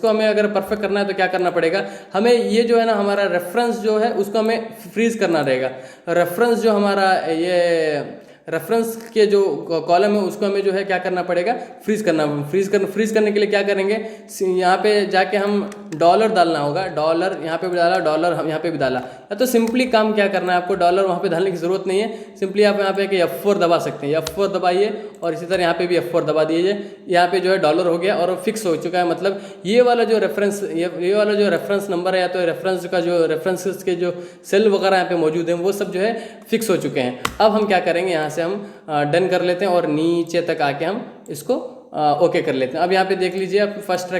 हमें अगर परफेक्ट करना है तो क्या करना पड़ेगा, हमें ये जो है ना, हमारा रेफरेंस जो है उसको हमें फ्रीज करना रहेगा। रेफरेंस जो हमारा ये रेफरेंस के जो कॉलम है उसको हमें जो है क्या करना पड़ेगा, फ्रीज करने के लिए क्या करेंगे, यहाँ पे जाके हम डॉलर डालना होगा, डॉलर यहाँ पे भी डाला, डॉलर हम यहाँ पे भी डाला। या तो सिंपली काम क्या करना है आपको, डॉलर वहाँ पे डालने की जरूरत नहीं है, सिंपली आप यहाँ पे F4 दबा सकते हैं, F4 दबाइए और इसी तरह यहाँ पे भी F4 दबा दीजिए। यहाँ पे जो है डॉलर हो गया और फिक्स हो चुका है। मतलब ये वाला जो रेफरेंस नंबर है या तो रेफरेंसेस के जो सेल वगैरह यहाँ पे मौजूद हैं वो सब जो है फिक्स हो चुके हैं। अब हम क्या करेंगे, यहाँ से हम डन कर लेते हैं और नीचे तक आके हम इसको ओके कर लेते हैं। अब यहाँ पे देख लीजिए, आप फर्स्ट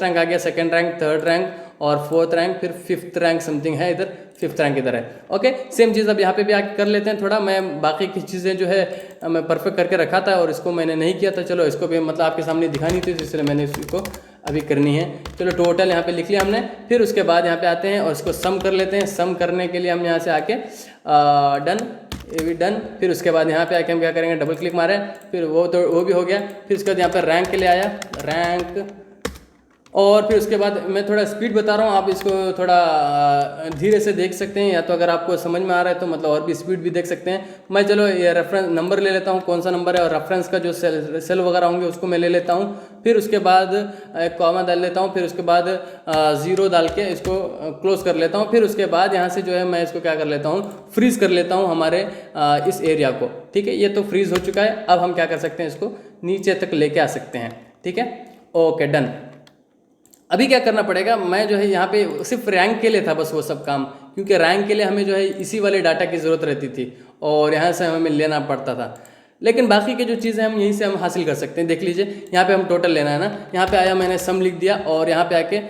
रैंक आ गया, सेकंड रैंक, थर्ड रैंक और फोर्थ रैंक, फिर फिफ्थ रैंक समथिंग है इधर, फिफ्थ रैंक इधर है। ओके, सेम चीज़ अब यहाँ पे भी आके कर लेते हैं। थोड़ा मैं बाकी की चीज़ें जो है मैं परफेक्ट करके रखा था और इसको मैंने नहीं किया था, चलो इसको भी मतलब आपके सामने दिखानी थी, इसलिए मैंने इसको अभी करनी है। चलो टोटल यहाँ पे लिख लिया हमने। फिर उसके बाद यहाँ पे आते हैं और इसको सम कर लेते हैं। सम करने के लिए हम यहाँ से आके डन, ये भी डन। फिर उसके बाद यहाँ पे आके हम क्या करेंगे, डबल क्लिक मारे, फिर वो भी हो गया। फिर उसके बाद यहाँ पर रैंक के लिए आया, रैंक, और फिर उसके बाद मैं थोड़ा स्पीड बता रहा हूँ, आप इसको थोड़ा धीरे से देख सकते हैं, या तो अगर आपको समझ में आ रहा है तो मतलब और भी स्पीड भी देख सकते हैं। मैं चलो ये रेफरेंस नंबर ले लेता हूँ, कौन सा नंबर है, और रेफरेंस का जो सेल वगैरह होंगे उसको मैं ले लेता हूँ। फिर उसके बाद एक कॉमा डाल लेता हूँ, फिर उसके बाद 0 डाल के इसको क्लोज कर लेता हूँ। फिर उसके बाद यहाँ से जो है मैं इसको क्या कर लेता हूँ, फ्रीज कर लेता हूँ हमारे इस एरिया को। ठीक है, ये तो फ्रीज हो चुका है। अब हम क्या कर सकते हैं, इसको नीचे तक लेके आ सकते हैं। ठीक है, ओके डन। अभी क्या करना पड़ेगा, मैं जो है यहाँ पे सिर्फ रैंक के लिए था बस वो सब काम, क्योंकि रैंक के लिए हमें जो है इसी वाले डाटा की ज़रूरत रहती थी और यहाँ से हमें लेना पड़ता था। लेकिन बाकी के जो चीज़ें हम यहीं से हम हासिल कर सकते हैं। देख लीजिए, यहाँ पे हम टोटल लेना है ना, यहाँ पे आया, मैंने सम लिख दिया और यहाँ पे आके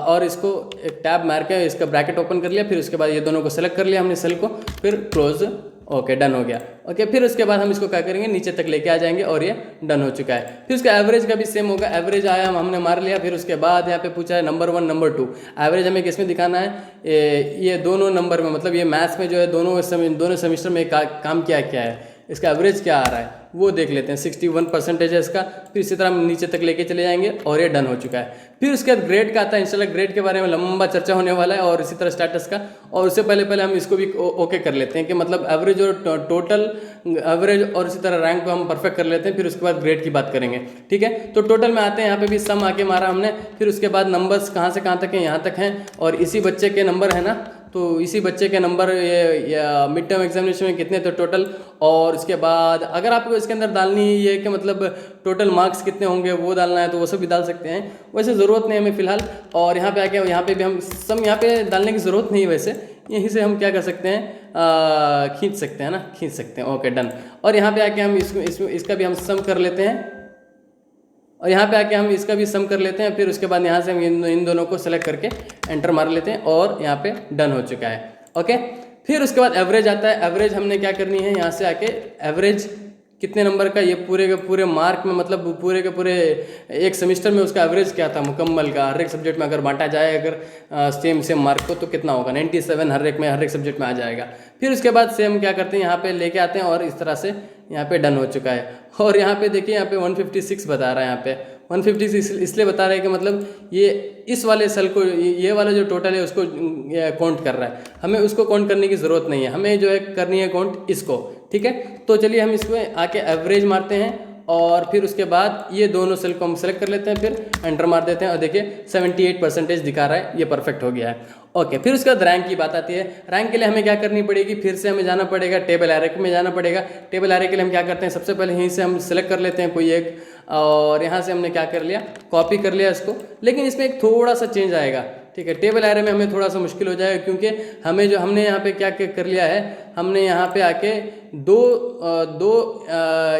और इसको एक टैब मार के इसका ब्रैकेट ओपन कर लिया। फिर उसके बाद ये दोनों को सेलेक्ट कर लिया हमने सेल को, फिर क्लोज, ओके डन हो गया। ओके, फिर उसके बाद हम इसको क्या करेंगे, नीचे तक लेके आ जाएंगे और ये डन हो चुका है। फिर उसका एवरेज का भी सेम होगा, एवरेज आया हमने मार लिया। फिर उसके बाद यहाँ पे पूछा है नंबर 1 नंबर 2, एवरेज हमें किसमें दिखाना है, ये दोनों नंबर में, मतलब ये मैथ्स में जो है दोनों सेमेस्टर में काम क्या है, इसका एवरेज क्या आ रहा है वो देख लेते हैं। 61% है इसका। फिर इसी तरह हम नीचे तक लेके चले जाएंगे और ये डन हो चुका है। फिर उसके बाद ग्रेड का आता है, इंशाल्लाह ग्रेड के बारे में लंबा चर्चा होने वाला है, और इसी तरह स्टेटस का। और उससे पहले हम इसको भी ओके कर लेते हैं कि मतलब एवरेज और टोटल एवरेज और इसी तरह रैंक को हम परफेक्ट कर लेते हैं। फिर उसके बाद ग्रेड की बात करेंगे। ठीक है, तो टोटल में आते हैं, यहाँ पे भी सम आके मारा हमने। फिर उसके बाद नंबर्स कहाँ से कहाँ तक हैं, यहाँ तक हैं, और इसी बच्चे के नंबर है ना, तो इसी बच्चे के नंबर ये मिड टर्म एग्जामिनेशन में कितने थे टोटल। और उसके बाद अगर आपको इसके अंदर डालनी है कि मतलब टोटल मार्क्स कितने होंगे वो डालना है तो वो सब भी डाल सकते हैं, वैसे ज़रूरत नहीं हमें फ़िलहाल। और यहाँ पे आके यहाँ पे भी हम सम यहाँ पे डालने की ज़रूरत नहीं है, वैसे यहीं से हम क्या कर सकते हैं, खींच सकते हैं ना, खींच सकते हैं। Okay done. और यहाँ पे आके हम इसका भी हम सम कर लेते हैं, और यहाँ पे आके हम इसका भी सम कर लेते हैं। फिर उसके बाद यहाँ से हम इन दोनों को सेलेक्ट करके एंटर मार लेते हैं और यहाँ पे डन हो चुका है। ओके, फिर उसके बाद एवरेज आता है। एवरेज हमने क्या करनी है, यहाँ से आके एवरेज कितने नंबर का, ये पूरे के पूरे मार्क में, मतलब पूरे के पूरे एक सेमेस्टर में उसका एवरेज क्या था मुकम्मल का, हर एक सब्जेक्ट में अगर बांटा जाए अगर सेम मार्क को, तो कितना होगा, 97 हर एक सब्जेक्ट में आ जाएगा। फिर उसके बाद सेम क्या करते हैं, यहाँ पे लेके आते हैं और इस तरह से यहाँ पे डन हो चुका है। और यहाँ पे देखिए, यहाँ पे 156 बता रहा है, यहाँ पे 156 इसलिए बता रहा है कि मतलब ये इस वाले सेल को, ये वाला जो टोटल है उसको काउंट कर रहा है। हमें उसको काउंट करने की ज़रूरत नहीं है, हमें जो है करनी है काउंट इसको। ठीक है, तो चलिए हम इसमें आके एवरेज मारते हैं और फिर उसके बाद ये दोनों सेल को हम सेलेक्ट कर लेते हैं, फिर एंटर मार देते हैं और देखिए 78% दिखा रहा है, ये परफेक्ट हो गया है। ओके, फिर उसके बाद रैंक की बात आती है। रैंक के लिए हमें क्या करनी पड़ेगी, फिर से हमें जाना पड़ेगा टेबल एरे में जाना पड़ेगा। टेबल एरे के लिए हम क्या करते हैं, सबसे पहले यहीं से हम सेलेक्ट कर लेते हैं कोई एक, और यहाँ से हमने क्या कर लिया, कॉपी कर लिया इसको। लेकिन इसमें एक थोड़ा सा चेंज आएगा। ठीक है, टेबल एरे में हमें थोड़ा सा मुश्किल हो जाएगा, क्योंकि हमें जो हमने यहाँ पे क्या कर लिया है, हमने यहाँ पे आके दो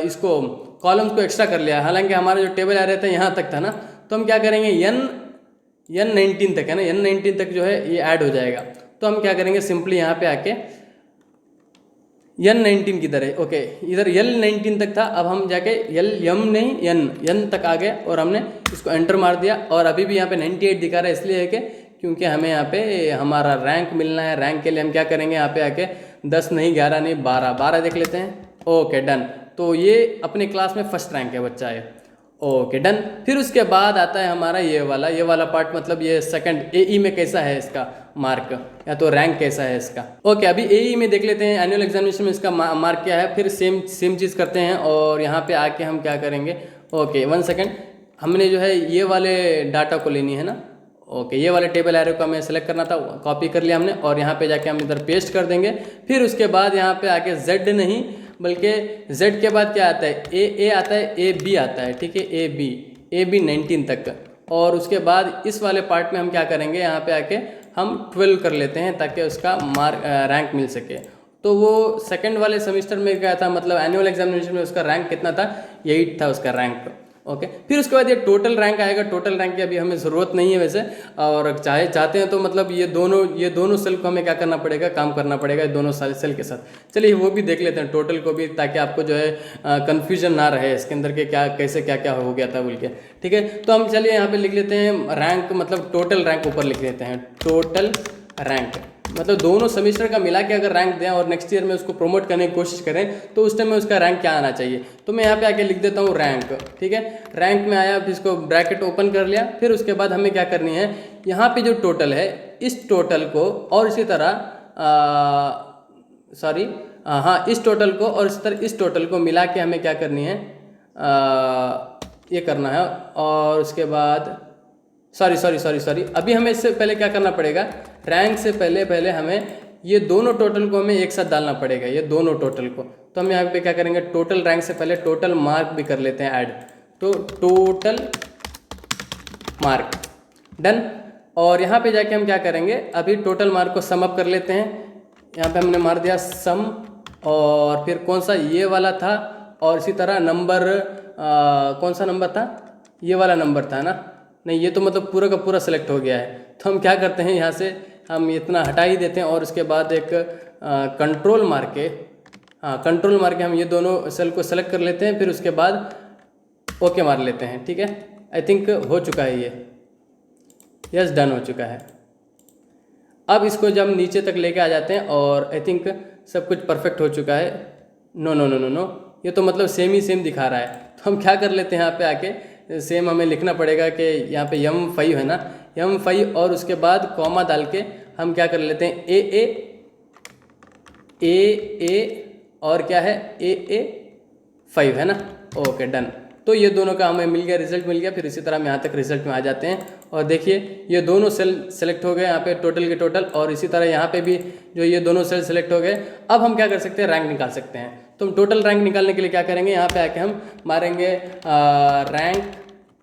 इसको कॉलम्स को एक्स्ट्रा कर लिया। हालांकि हमारा जो टेबल एरे था यहाँ तक था ना, तो हम क्या करेंगे, N19 तक है ना, N19 तक जो है ये ऐड हो जाएगा। तो हम क्या करेंगे, सिंपली यहाँ पे आके N19 किधर है, ओके इधर L19 तक था, अब हम जाके N तक आ गए और हमने इसको एंटर मार दिया। और अभी भी यहाँ पे 98 दिखा रहा है, इसलिए है कि क्योंकि हमें यहाँ पे हमारा रैंक मिलना है। रैंक के लिए हम क्या करेंगे, यहाँ पे आके 10 नहीं 11 नहीं 12 देख लेते हैं। ओके डन, तो ये अपने क्लास में फर्स्ट रैंक है बच्चा है। Okay done. फिर उसके बाद आता है हमारा ये वाला पार्ट, मतलब ये सेकंड AE में कैसा है इसका, मार्क, या तो रैंक कैसा है इसका। ओके, अभी एई में देख लेते हैं एनुअल एग्जामिनेशन में इसका मार्क क्या है, फिर सेम चीज़ करते हैं और यहाँ पे आके हम क्या करेंगे। ओके 1 सेकेंड, हमने जो है ये वाले डाटा को लेनी है ना। ओके, ये वाले टेबल एरो को हमें सेलेक्ट करना था, कॉपी कर लिया हमने और यहाँ पे जाके हम इधर पेस्ट कर देंगे। फिर उसके बाद यहाँ पे आके Z नहीं बल्कि Z के बाद क्या आता है, ए आता है, AB आता है, ठीक है, AB 19 तक। और उसके बाद इस वाले पार्ट में हम क्या करेंगे, यहाँ पे आके हम 12 कर लेते हैं ताकि उसका रैंक मिल सके। तो वो सेकंड वाले सेमेस्टर में क्या था, मतलब एनुअल एग्जामिनेशन में उसका रैंक कितना था, 8 था उसका रैंक। ओके, फिर उसके बाद ये टोटल रैंक आएगा। टोटल रैंक की अभी हमें ज़रूरत नहीं है वैसे, और चाहते हैं तो मतलब ये दोनों सेल को हमें क्या करना पड़ेगा, काम करना पड़ेगा ये दोनों सेल के साथ। चलिए वो भी देख लेते हैं टोटल को भी, ताकि आपको जो है कन्फ्यूजन ना रहे इसके अंदर के कैसे क्या हो गया था बोल के। ठीक है, तो हम चलिए यहाँ पे लिख लेते हैं रैंक, मतलब टोटल रैंक ऊपर लिख लेते हैं। टोटल रैंक मतलब दोनों सेमेस्टर का मिला के अगर रैंक दें और नेक्स्ट ईयर में उसको प्रमोट करने की कोशिश करें तो उस टाइम में उसका रैंक क्या आना चाहिए। तो मैं यहाँ पे आके लिख देता हूँ रैंक। ठीक है, रैंक में आया, फिर इसको ब्रैकेट ओपन कर लिया। फिर उसके बाद हमें क्या करनी है, यहाँ पे जो टोटल है इस टोटल को और इसी तरह इस टोटल को और इस तरह इस टोटल को मिला के हमें क्या करनी है, ये करना है। और उसके बाद सॉरी अभी हमें इससे पहले क्या करना पड़ेगा, रैंक से पहले हमें ये दोनों टोटल को हमें एक साथ डालना पड़ेगा, ये दोनों टोटल को। तो हम यहाँ पे क्या करेंगे, टोटल रैंक से पहले टोटल मार्क भी कर लेते हैं ऐड। तो टोटल मार्क डन। और यहाँ पे जाके हम क्या करेंगे, अभी टोटल मार्क को सम अप कर लेते हैं। यहाँ पे हमने मार दिया सम, और फिर कौन सा, ये वाला था, और इसी तरह नंबर कौन सा नंबर था, ये वाला नंबर था ना, नहीं ये तो मतलब पूरा का पूरा सिलेक्ट हो गया है। तो हम क्या करते हैं, यहाँ से हम इतना हटा ही देते हैं और उसके बाद एक कंट्रोल मार के हम ये दोनों सेल को सेलेक्ट कर लेते हैं। फिर उसके बाद ओके मार लेते हैं। ठीक है, आई थिंक हो चुका है ये, यस डन हो चुका है। अब इसको जब नीचे तक लेके आ जाते हैं और आई थिंक सब कुछ परफेक्ट हो चुका है। नो, ये तो मतलब सेम दिखा रहा है। तो हम क्या कर लेते हैं, यहाँ पे आके सेम हमें लिखना पड़ेगा कि यहाँ पे M5 है ना, M5 और उसके बाद कॉमा डाल के हम क्या कर लेते हैं, ए और क्या है, AA5 है ना। Okay done. तो ये दोनों का हमें मिल गया, रिजल्ट मिल गया। फिर इसी तरह हम यहाँ तक रिजल्ट में आ जाते हैं और देखिए ये दोनों सेल सेलेक्ट हो गए यहाँ पे, टोटल के टोटल, और इसी तरह यहाँ पे भी जो ये दोनों सेल सेलेक्ट हो गए। अब हम क्या कर सकते हैं, रैंक निकाल सकते हैं। तो हम टोटल रैंक निकालने के लिए क्या करेंगे, यहाँ पे आके हम मारेंगे रैंक,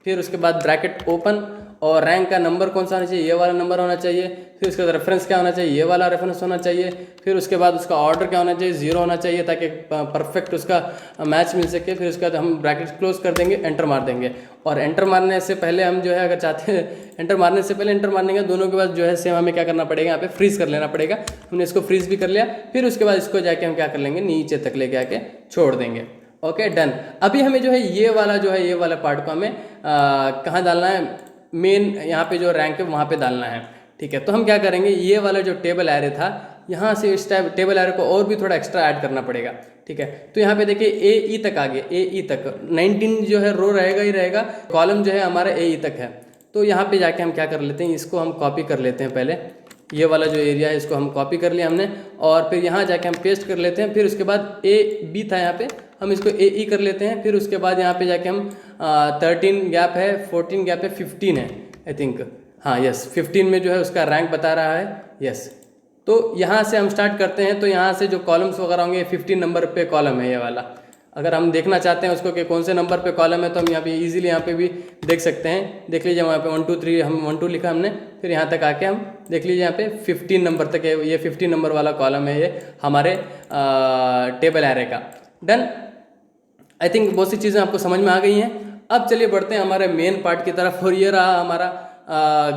फिर उसके बाद ब्रैकेट ओपन, और रैंक का नंबर कौन सा होना चाहिए, ये वाला नंबर होना चाहिए। फिर उसका रेफरेंस क्या होना चाहिए, ये वाला रेफरेंस होना चाहिए। फिर उसके बाद उसका ऑर्डर क्या होना चाहिए, 0 होना चाहिए ताकि परफेक्ट उसका मैच मिल सके। फिर उसके बाद हम ब्रैकेट क्लोज कर देंगे, एंटर मार देंगे। और एंटर मारने से पहले हम जो है, अगर चाहते हैं एंटर मारने से पहले एंटर मारने के दोनों के बाद जो है सेम हमें क्या करना पड़ेगा, यहाँ पे फ्रीज कर लेना पड़ेगा। हमने इसको फ्रीज भी कर लिया। फिर उसके बाद इसको जाके हम क्या कर लेंगे, नीचे तक लेके आके छोड़ देंगे। Okay done. अभी हमें जो है ये वाला पार्ट को हमें कहाँ डालना है, मेन यहाँ पे जो रैंक है वहाँ पे डालना है। ठीक है, तो हम क्या करेंगे, ये वाला जो टेबल एरे था, यहाँ से इस टेबल एरे को और भी थोड़ा एक्स्ट्रा ऐड करना पड़ेगा। ठीक है, तो यहाँ पे देखिए AE तक आ गए, AE तक 19 जो है रो रहेगा ही रहेगा, कॉलम जो है हमारा AE तक है। तो यहाँ पे जाके हम क्या कर लेते हैं, इसको हम कॉपी कर लेते हैं। पहले ये वाला जो एरिया है इसको हम कॉपी कर लिया हमने, और फिर यहाँ जाके हम पेस्ट कर लेते हैं। फिर उसके बाद AB था, यहाँ पे हम इसको AE कर लेते हैं। फिर उसके बाद यहाँ पे जाके हम 13 गैप है, 14 गैप है, 15 है आई थिंक, हाँ यस 15 में जो है उसका रैंक बता रहा है, यस। तो यहाँ से हम स्टार्ट करते हैं। तो यहाँ से जो कॉलम्स वगैरह होंगे, 15 नंबर पे कॉलम है ये वाला। अगर हम देखना चाहते हैं उसको कि कौन से नंबर पे कॉलम है, तो हम यहाँ पे इजीली यहाँ पे भी देख सकते हैं। देख लीजिए वहाँ पे 1 2 3 हम 1 2 लिखा हमने, फिर यहाँ तक आके हम देख लीजिए यहाँ पे 15 नंबर तक है, ये 15 नंबर वाला कॉलम है ये हमारे टेबल एरे का। डन। आई थिंक बहुत सी चीज़ें आपको समझ में आ गई हैं। अब चलिए बढ़ते हैं हमारे मेन पार्ट की तरफ, और ये रहा हमारा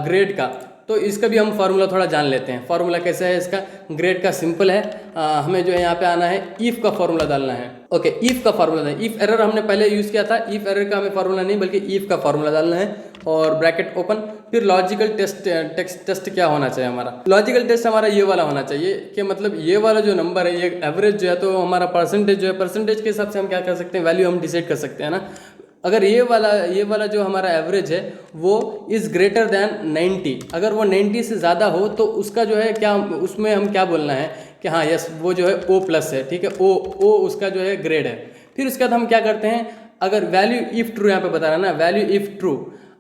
ग्रेड का। तो इसका भी हम फार्मूला थोड़ा जान लेते हैं। फार्मूला कैसे है इसका, ग्रेड का सिंपल है। हमें जो है यहाँ पे आना है, इफ़ का फार्मूला डालना है। ओके, इफ़ का फार्मूला है, इफ़ एरर हमने पहले यूज़ किया था, इफ़ एरर का हमें फार्मूला नहीं बल्कि इफ़ का फार्मूला डालना है। और ब्रैकेट ओपन, फिर लॉजिकल टेस्ट क्या होना चाहिए हमारा, लॉजिकल टेस्ट हमारा ये वाला होना चाहिए कि मतलब ये वाला जो नंबर है, ये एवरेज जो है, तो हमारा परसेंटेज जो है, परसेंटेज के हिसाब से हम क्या कर सकते हैं, वैल्यू हम डिसाइड कर सकते हैं ना। अगर ये वाला जो हमारा एवरेज है वो इज़ ग्रेटर दैन 90, अगर वो 90 से ज़्यादा हो तो उसका जो है क्या, उसमें हम क्या बोलना है कि हाँ यस वो जो है O प्लस है, ठीक है, ओ उसका जो है ग्रेड है। फिर उसके बाद हम क्या करते हैं, अगर वैल्यू इफ़ ट्रू यहाँ पे बता रहा है ना, वैल्यू इफ़ ट्रू,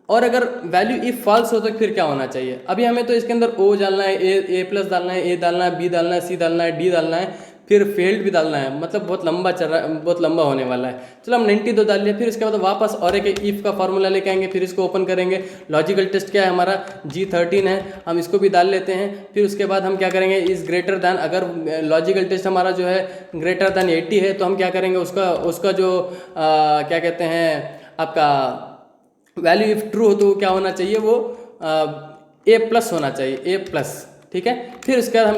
और अगर वैल्यू इफ़ फॉल्स हो तो फिर क्या होना चाहिए। अभी हमें तो इसके अंदर ओ डालना है, ए प्लस डालना है, ए डालना है, बी डालना है, सी डालना है, डी डालना है, फिर फेल्ड भी डालना है, मतलब बहुत लंबा चल रहा है, बहुत लंबा होने वाला है। चलो हम 92 डाल लिया, फिर उसके बाद वापस और एक इफ़ का फार्मूला लेके आएंगे, फिर इसको ओपन करेंगे। लॉजिकल टेस्ट क्या है हमारा, G13 है, हम इसको भी डाल लेते हैं। फिर उसके बाद हम क्या करेंगे, इज़ ग्रेटर दैन, अगर लॉजिकल टेस्ट हमारा जो है ग्रेटर दैन 80 है तो हम क्या करेंगे, उसका जो क्या कहते हैं आपका वैल्यू इफ ट्रू हो तो क्या होना चाहिए, वो ए प्लस होना चाहिए, ए प्लस, ठीक है। फिर उसके बाद हम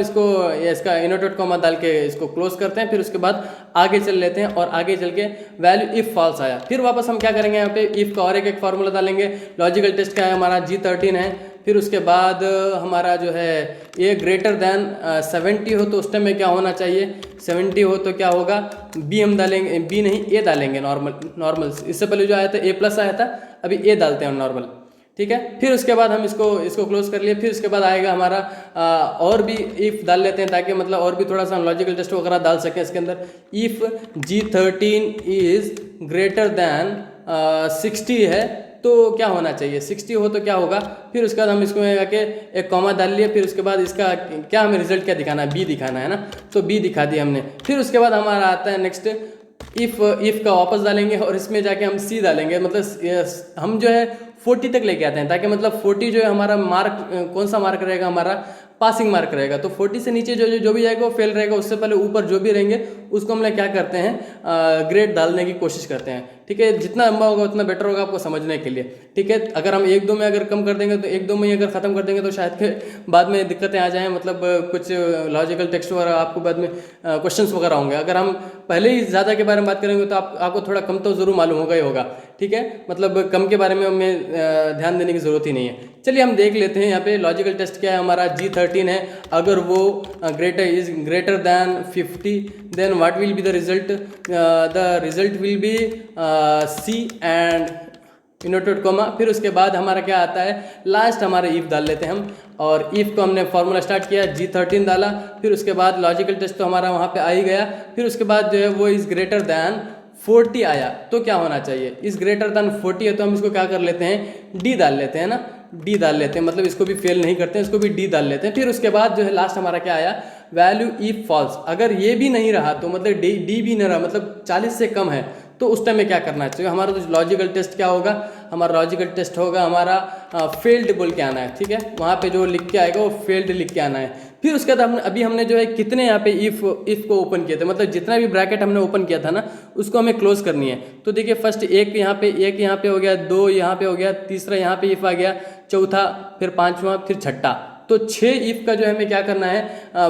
इसका इनवर्टेड कॉमा डाल के इसको क्लोज करते हैं। फिर उसके बाद आगे चल लेते हैं और आगे चल के वैल्यू इफ फॉल्स आया, फिर वापस हम क्या करेंगे, यहाँ पे इफ का और एक फार्मूला डालेंगे। लॉजिकल टेस्ट का है हमारा G13 है। फिर उसके बाद हमारा जो है ए ग्रेटर दैन 70 हो तो उस टाइम में क्या होना चाहिए, 70 हो तो क्या होगा, बी हम डालेंगे, बी नहीं ए डालेंगे, नॉर्मल। इससे पहले जो आया था ए प्लस आया था, अभी ए डालते हैं नॉर्मल, ठीक है। फिर उसके बाद हम इसको क्लोज कर लिए। फिर उसके बाद आएगा हमारा और भी इफ़ डाल लेते हैं ताकि मतलब और भी थोड़ा सा लॉजिकल टेस्ट वगैरह डाल सकें इसके अंदर। If G13 is greater than 60 है तो क्या होना चाहिए, 60 हो तो क्या होगा। फिर उसके बाद हम इसको आके एक कॉमा डाल लिए। फिर उसके बाद इसका क्या हमें रिजल्ट क्या दिखाना है, बी दिखाना है ना, तो बी दिखा दिया हमने। फिर उसके बाद हमारा आता है नेक्स्ट इफ़ का वापस डालेंगे और इसमें जाके हम सी डालेंगे, मतलब हम जो है 40 तक लेके आते हैं ताकि मतलब 40 जो है हमारा मार्क, कौन सा मार्क रहेगा हमारा, पासिंग मार्क रहेगा। तो 40 से नीचे जो भी जाएगा वो फेल रहेगा, उससे पहले ऊपर जो भी रहेंगे उसको हम लोग क्या करते हैं, ग्रेड डालने की कोशिश करते हैं, ठीक है। जितना लंबा होगा उतना बेटर होगा आपको समझने के लिए, ठीक है। अगर हम 1-2 में अगर कम कर देंगे तो 1-2 में अगर ख़त्म कर देंगे तो शायद के बाद में दिक्कतें आ जाएँ, मतलब कुछ लॉजिकल टेक्स्ट वगैरह आपको बाद में क्वेश्चंस वगैरह होंगे। अगर हम पहले ही ज़्यादा के बारे में बात करेंगे तो आपको थोड़ा कम तो ज़रूर मालूम होगा ही होगा, ठीक है। मतलब कम के बारे में हमें ध्यान देने की ज़रूरत ही नहीं है। चलिए हम देख लेते हैं यहाँ पे लॉजिकल टेस्ट क्या है हमारा, G13 है। अगर वो greater than 50 then what will be the result, the result will be C and inverted comma. फिर उसके बाद हमारा क्या आता है, लास्ट हमारा इफ़ डाल लेते हैं हम, और इफ़ को हमने फार्मूला स्टार्ट किया, G13 डाला। फिर उसके बाद लॉजिकल टेस्ट तो हमारा वहाँ पे आ ही गया। फिर उसके बाद जो है वो इज़ ग्रेटर दैन 40 आया तो क्या होना चाहिए, इज़ ग्रेटर दैन 40 है तो हम इसको क्या कर लेते हैं, डी डाल लेते हैं ना, डी डाल लेते हैं, मतलब इसको भी फेल नहीं करते हैं, इसको भी डी डाल लेते हैं। फिर उसके बाद जो है लास्ट हमारा क्या आया, वैल्यू इफ फॉल्स। अगर ये भी नहीं रहा तो मतलब डी भी नहीं रहा, मतलब 40 से कम है तो उस टाइम में क्या करना चाहिए हमारा, तो लॉजिकल टेस्ट क्या होगा हमारा, लॉजिकल टेस्ट होगा हमारा फेल्ड बोल के आना है, ठीक है। वहाँ पे जो लिख के आएगा वो फेल्ड लिख के आना है। फिर उसके बाद अभी हमने जो है कितने यहाँ पे इफ़ को ओपन किए थे, मतलब जितना भी ब्रैकेट हमने ओपन किया था ना उसको हमें क्लोज करनी है। तो देखिए फर्स्ट एक यहाँ पे हो गया, 2 यहाँ पे हो गया, तीसरा यहाँ पे इफ़ आ गया, चौथा, फिर पाँचवा, फिर छठा। तो 6 इफ़ का जो है हमें क्या करना है,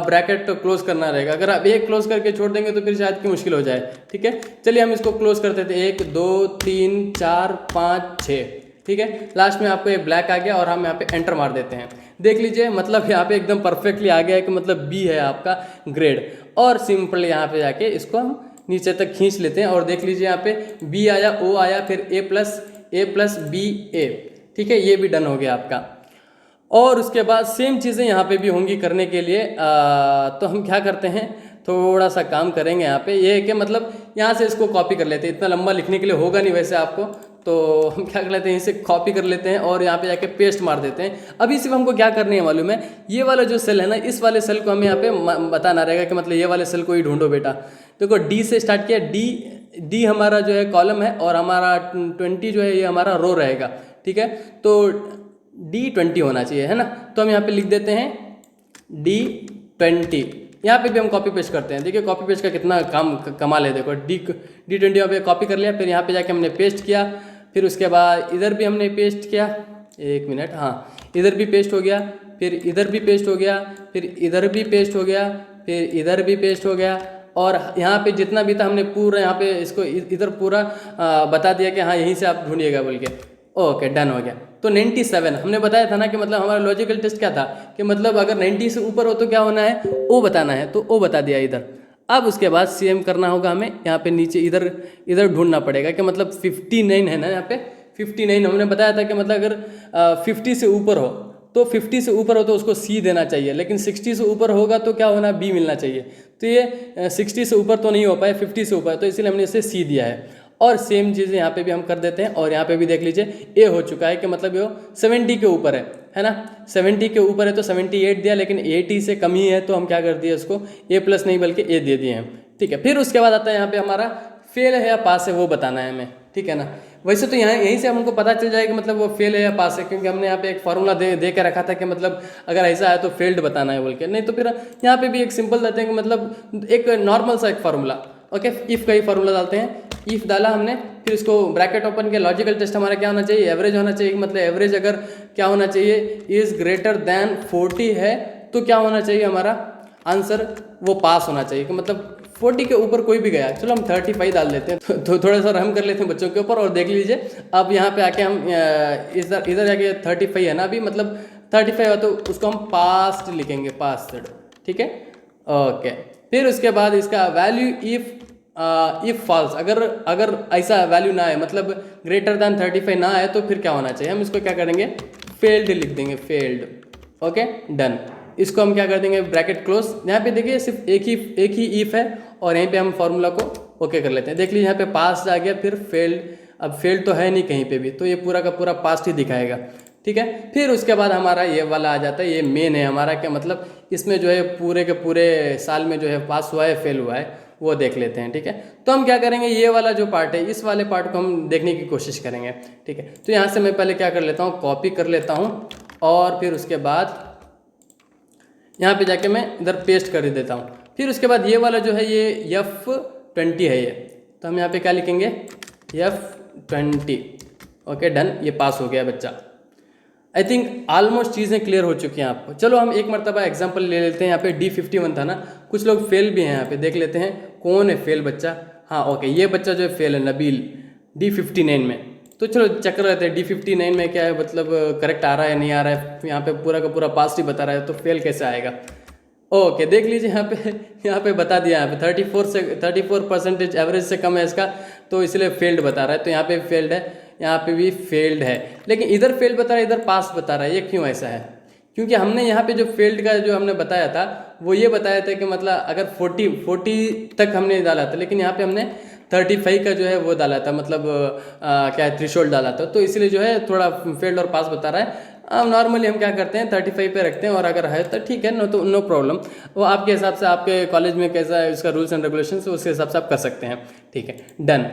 ब्रैकेट तो क्लोज करना रहेगा। अगर आप एक क्लोज करके छोड़ देंगे तो फिर शायद की मुश्किल हो जाए, ठीक है। चलिए हम इसको क्लोज करते थे, 1 2 3 4 5 6, ठीक है। लास्ट में आपको ये ब्लैक आ गया और हम यहाँ पे एंटर मार देते हैं। देख लीजिए मतलब यहाँ पे एकदम परफेक्टली आ गया है कि मतलब बी है आपका ग्रेड। और सिंपल यहाँ पे जाके इसको हम नीचे तक खींच लेते हैं और देख लीजिए यहाँ पे बी आया, ओ आया, फिर ए प्लस बी ए, ठीक है। ये भी डन हो गया आपका। और उसके बाद सेम चीज़ें यहाँ पे भी होंगी करने के लिए। तो हम क्या करते हैं, थोड़ा सा काम करेंगे यहाँ पे, ये है कि मतलब यहाँ से इसको कॉपी कर लेते हैं। इतना लंबा लिखने के लिए होगा नहीं वैसे आपको, तो हम क्या कर लेते हैं, इसे कॉपी कर लेते हैं और यहाँ पे जाके पेस्ट मार देते हैं। अभी सिर्फ हमको क्या करनी है मालूम है, ये वाला जो सेल है ना, इस वाले सेल को हमें यहाँ पे बताना रहेगा कि मतलब ये वाले सेल को ही ढूंढो बेटा। देखो डी से स्टार्ट किया, डी हमारा जो है कॉलम है और हमारा 20 जो है ये हमारा रो रहेगा, ठीक है। तो D20 होना चाहिए, है ना। तो हम यहाँ पे लिख देते हैं D20। यहाँ पे भी हम कॉपी पेस्ट करते हैं, देखिए कॉपी पेस्ट का कितना काम कमाल है। देखो D20 यहाँ पे कॉपी कर लिया, फिर यहाँ पे जाके हमने पेस्ट किया, फिर उसके बाद इधर भी हमने पेस्ट किया, 1 मिनट, हाँ इधर भी पेस्ट हो गया, फिर इधर भी पेस्ट हो गया, फिर इधर भी पेस्ट हो गया, फिर इधर भी पेस्ट हो गया। और यहाँ पे जितना भी था हमने पूरा यहाँ पे इसको इधर पूरा बता दिया कि हाँ यहीं से आप ढूंढिएगा बोल के। ओके डन हो गया। तो 97 हमने बताया था ना कि मतलब हमारा लॉजिकल टेस्ट क्या था कि मतलब अगर 90 से ऊपर हो तो क्या होना है, ओ बताना है, तो ओ बता दिया इधर। अब उसके बाद सेम करना होगा हमें, यहाँ पे नीचे इधर इधर ढूंढना पड़ेगा कि मतलब 59 है ना, यहाँ पे 59 हमने बताया था कि मतलब अगर 50 से ऊपर हो तो 50 से ऊपर हो तो उसको सी देना चाहिए, लेकिन 60 से ऊपर होगा तो क्या होना, बी मिलना चाहिए। तो ये 60 से ऊपर तो नहीं हो पाए, 50 से ऊपर, तो इसलिए हमने इसे सी दिया है। और सेम चीज़ यहाँ पे भी हम कर देते हैं, और यहाँ पे भी देख लीजिए ए हो चुका है कि मतलब ये 70 के ऊपर है ना, 70 के ऊपर है तो 78 दिया, लेकिन 80 से कम ही है तो हम क्या कर दिए उसको ए प्लस नहीं बल्कि ए दे दिए हैं, ठीक है। फिर उसके बाद आता है यहाँ पे हमारा फेल है या पास है वो बताना है हमें, ठीक है ना। वैसे तो यहाँ यहीं से हमको पता चल जाएगा मतलब वो फेल है या पास है, क्योंकि हमने यहाँ पे एक फार्मूला दे के रखा था कि मतलब अगर ऐसा है तो फेल्ड बताना है बोल के, नहीं तो फिर यहाँ पे भी एक सिंपल देते हैं कि मतलब एक नॉर्मल सा एक फार्मूला, ओके। इफ़ का ही फार्मूला डालते हैं, इफ़ डाला हमने, फिर इसको ब्रैकेट ओपन किया, लॉजिकल टेस्ट हमारा क्या होना चाहिए, एवरेज होना चाहिए, मतलब एवरेज अगर क्या होना चाहिए, इज़ ग्रेटर देन 40 है तो क्या होना चाहिए हमारा आंसर, वो पास होना चाहिए, कि मतलब 40 के ऊपर कोई भी गया, चलो हम 35 डाल देते हैं, तो थोड़ा सा रहम कर लेते हैं बच्चों के ऊपर। और देख लीजिए अब यहाँ पे आके हम इधर जाके 35 है ना अभी, मतलब 35 है तो उसको हम पास्ट लिखेंगे, पास्ट, ठीक है, ओके। फिर उसके बाद इसका वैल्यू इफ़ फॉल्स, अगर ऐसा वैल्यू ना है, मतलब ग्रेटर दैन 35 ना है तो फिर क्या होना चाहिए, हम इसको क्या करेंगे, फेल्ड लिख देंगे, फेल्ड, ओके, डन। इसको हम क्या कर देंगे, ब्रैकेट क्लोज। यहाँ पे देखिए सिर्फ एक ही इफ है, और यहीं पे हम फार्मूला को ओके कर लेते हैं। देख लीजिए यहाँ पे पास आ गया, फिर फेल्ड, अब फेल्ड तो है नहीं कहीं पे भी, तो ये पूरा का पूरा पास्ट ही दिखाएगा, ठीक है। फिर उसके बाद हमारा ये वाला आ जाता है, ये मेन है हमारा, क्या मतलब इसमें जो है पूरे के पूरे साल में जो है पास हुआ है फेल हुआ है वो देख लेते हैं, ठीक है। तो हम क्या करेंगे, ये वाला जो पार्ट है इस वाले पार्ट को हम देखने की कोशिश करेंगे, ठीक है। तो यहाँ से मैं पहले क्या कर लेता हूँ, कॉपी कर लेता हूँ, और फिर उसके बाद यहाँ पे जाके मैं इधर पेस्ट कर देता हूँ। फिर उसके बाद ये वाला जो है ये F20 है ये, तो हम यहाँ पे क्या लिखेंगे, F20, ओके, डन। ये पास हो गया बच्चा। आई थिंक ऑलमोस्ट चीज़ें क्लियर हो चुकी हैं आपको। चलो हम एक मरतबा एग्जांपल ले लेते हैं। यहाँ पे D51 था ना, कुछ लोग फेल भी हैं यहाँ पे, देख लेते हैं कौन है फेल बच्चा। हाँ ओके, ये बच्चा जो है फेल है, नबील, D59 में। तो चलो चेक कर लेते हैं D59 में क्या है, मतलब करेक्ट आ रहा है नहीं आ रहा है। यहाँ पे पूरा का पूरा पास ही बता रहा है, तो फेल कैसे आएगा। ओके देख लीजिए यहाँ पे बता दिया, यहाँ पे 34% एवरेज से कम है इसका, तो इसलिए फेल्ड बता रहा है। तो यहाँ पे फेल्ड है, यहाँ पे भी फेल्ड है, लेकिन इधर फेल्ड बता रहा है, इधर पास बता रहा है। ये क्यों ऐसा है? क्योंकि हमने यहाँ पे जो फेल्ड का जो हमने बताया था वो ये बताया था कि मतलब अगर 40 तक हमने डाला था, लेकिन यहाँ पे हमने 35 का जो है वो डाला था, मतलब क्या है, थ्रेशोल्ड डाला था, तो इसलिए जो है थोड़ा फेल्ड और पास बता रहा है। नॉर्मली हम क्या करते हैं 35 पे रखते हैं, और अगर है तो ठीक है, नो प्रॉब्लम। वो आपके हिसाब से, आपके कॉलेज में कैसा है उसका रूल्स एंड रेगुलेशन, उसके हिसाब से आप कर सकते हैं, ठीक है, डन।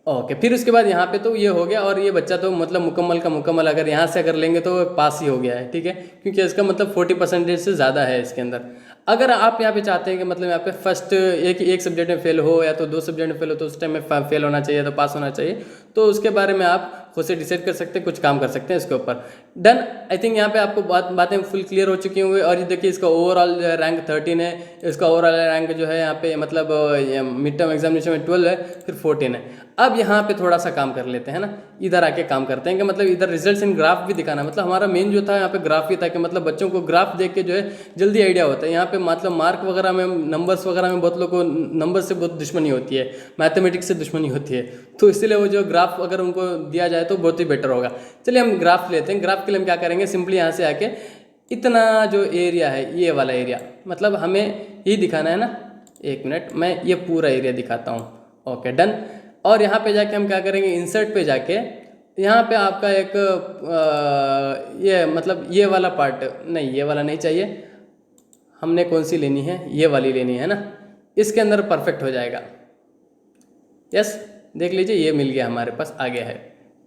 ओके फिर उसके बाद यहाँ पे तो ये हो गया, और ये बच्चा तो मतलब मुकम्मल का मुकम्मल, अगर यहाँ से अगर लेंगे तो पास ही हो गया है, ठीक है, क्योंकि इसका मतलब 40% से ज़्यादा है इसके अंदर। अगर आप यहाँ पे चाहते हैं कि मतलब यहाँ पे फर्स्ट एक सब्जेक्ट में फेल हो या तो 2 सब्जेक्ट में फेल हो, तो उस टाइम में फेल होना चाहिए तो पास होना चाहिए, तो उसके बारे में आप खुद से डिसाइड कर सकते हैं, कुछ काम कर सकते हैं इसके ऊपर, डन। आई थिंक यहाँ पे आपको बातें फुल क्लियर हो चुकी होंगी। और ये देखिए इसका ओवरऑल रैंक 13 है, इसका ओवरऑल रैंक जो है यहाँ पे मतलब मिड टर्म एग्जामिनेशन में 12 है, फिर 14 है। अब यहाँ पे थोड़ा सा काम कर लेते हैं ना, इधर आके काम करते हैं कि मतलब इधर रिजल्ट्स इन ग्राफ भी दिखाना, मतलब हमारा मेन जो था यहाँ पे ग्राफ ही था, कि मतलब बच्चों को ग्राफ देख के जो है जल्दी आइडिया होता है। यहाँ पे मतलब मार्क वगैरह में, नंबर्स वगैरह में बहुत लोगों को नंबर से बहुत दुश्मनी होती है, मैथमेटिक्स से दुश्मनी होती है, तो इसलिए वो जो ग्राफ अगर उनको दिया जाए तो बहुत ही बेटर होगा। चलिए हम ग्राफ लेते हैं। ग्राफ के लिए हम क्या करेंगे, सिंपली यहाँ से आके इतना जो एरिया है, ये वाला एरिया, मतलब हमें ये दिखाना है ना, 1 मिनट मैं ये पूरा एरिया दिखाता हूँ, ओके डन। और यहाँ पे जाके हम क्या करेंगे, इंसर्ट पे जाके यहाँ पे आपका एक ये मतलब ये वाला पार्ट, नहीं ये वाला नहीं चाहिए, हमने कौन सी लेनी है, ये वाली लेनी है ना, इसके अंदर परफेक्ट हो जाएगा। यस देख लीजिए ये मिल गया हमारे पास, आ गया है।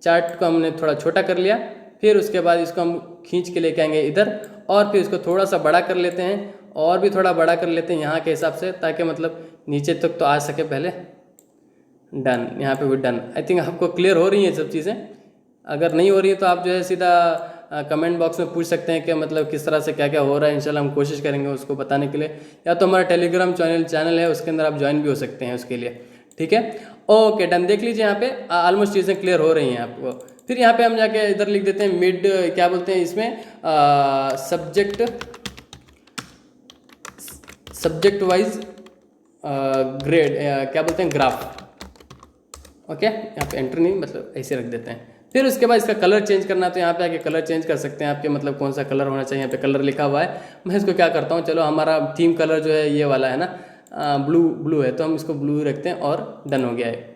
चार्ट को हमने थोड़ा छोटा कर लिया, फिर उसके बाद इसको हम खींच के लेके आएंगे इधर, और फिर इसको थोड़ा सा बड़ा कर लेते हैं, और भी थोड़ा बड़ा कर लेते हैं यहाँ के हिसाब से, ताकि मतलब नीचे तक तो आ सके पहले, डन। यहाँ पे भी डन। आई थिंक आपको क्लियर हो रही हैं सब चीज़ें। अगर नहीं हो रही है तो आप जो है सीधा कमेंट बॉक्स में पूछ सकते हैं कि मतलब किस तरह से क्या क्या हो रहा है। इंशाल्लाह हम कोशिश करेंगे उसको बताने के लिए, या तो हमारा टेलीग्राम चैनल है, उसके अंदर आप ज्वाइन भी हो सकते हैं उसके लिए, ठीक है, ओके डन। देख लीजिए यहाँ पे ऑलमोस्ट चीज़ें क्लियर हो रही हैं आपको। फिर यहाँ पे हम जाके इधर लिख देते हैं मिड, क्या बोलते हैं इसमें, सब्जेक्ट वाइज ग्रेड क्या बोलते हैं, ग्राफ। ओके, यहाँ पे एंटर नहीं, मतलब ऐसे रख देते हैं। फिर उसके बाद इसका कलर चेंज करना है, तो यहाँ पे आके कलर चेंज कर सकते हैं आपके, मतलब कौन सा कलर होना चाहिए। यहाँ पे कलर लिखा हुआ है। मैं इसको क्या करता हूँ, चलो हमारा थीम कलर जो है ये वाला है ना, ब्लू है, तो हम इसको ब्लू रखते हैं और डन हो गया है।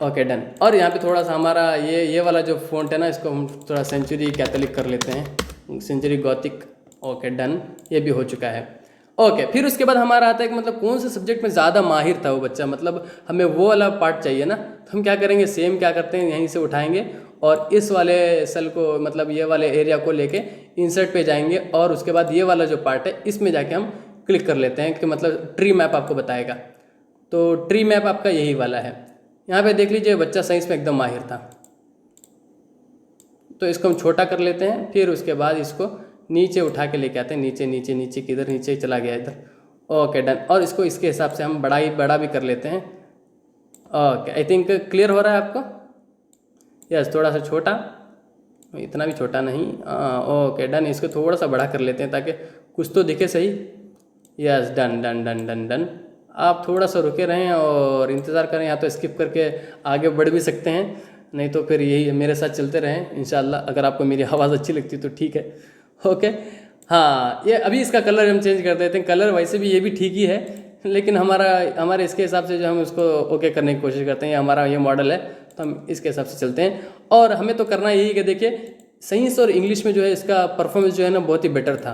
Okay done. और यहाँ पे थोड़ा सा हमारा ये वाला जो फ़ॉन्ट है ना, इसको हम थोड़ा सेंचुरी कैथोलिक कर लेते हैं, सेंचुरी गॉथिक। ओके डन, ये भी हो चुका है। ओके, फिर उसके बाद हमारा आता है कि मतलब कौन से सब्जेक्ट में ज़्यादा माहिर था वो बच्चा, मतलब हमें वो वाला पार्ट चाहिए ना, तो हम क्या करेंगे, सेम क्या करते हैं, यहीं से उठाएंगे और इस वाले सेल को, मतलब ये वाले एरिया को लेके इंसर्ट पे जाएंगे और उसके बाद ये वाला जो पार्ट है इसमें जाके हम क्लिक कर लेते हैं कि मतलब ट्री मैप आपको बताएगा। तो ट्री मैप आपका यही वाला है। यहाँ पे देख लीजिए बच्चा साइंस में एकदम माहिर था, तो इसको हम छोटा कर लेते हैं। फिर उसके बाद इसको नीचे उठा के लेके आते हैं, नीचे नीचे नीचे, किधर नीचे चला गया इधर। Okay done. और इसको इसके हिसाब से हम बड़ा भी कर लेते हैं। ओके, आई थिंक क्लियर हो रहा है आपको। यस, थोड़ा सा छोटा, इतना भी छोटा नहीं। Okay done. इसको थोड़ा सा बड़ा कर लेते हैं ताकि कुछ तो दिखे सही। Yes, done done done done done. आप थोड़ा सा रुके रहें और इंतज़ार करें, या तो स्किप करके आगे बढ़ भी सकते हैं, नहीं तो फिर यही मेरे साथ चलते रहें इंशाल्लाह। अगर आपको मेरी आवाज़ अच्छी लगती तो ठीक है। ओके, हाँ, ये अभी इसका कलर हम चेंज कर देते हैं। कलर वैसे भी ये भी ठीक ही है, लेकिन हमारे इसके हिसाब से जो हम इसको ओके करने की कोशिश करते हैं, हमारा ये मॉडल है तो हम इसके हिसाब से चलते हैं। और हमें तो करना यही कि देखिए साइंस और इंग्लिश में जो है इसका परफॉर्मेंस जो है ना बहुत ही बेटर था,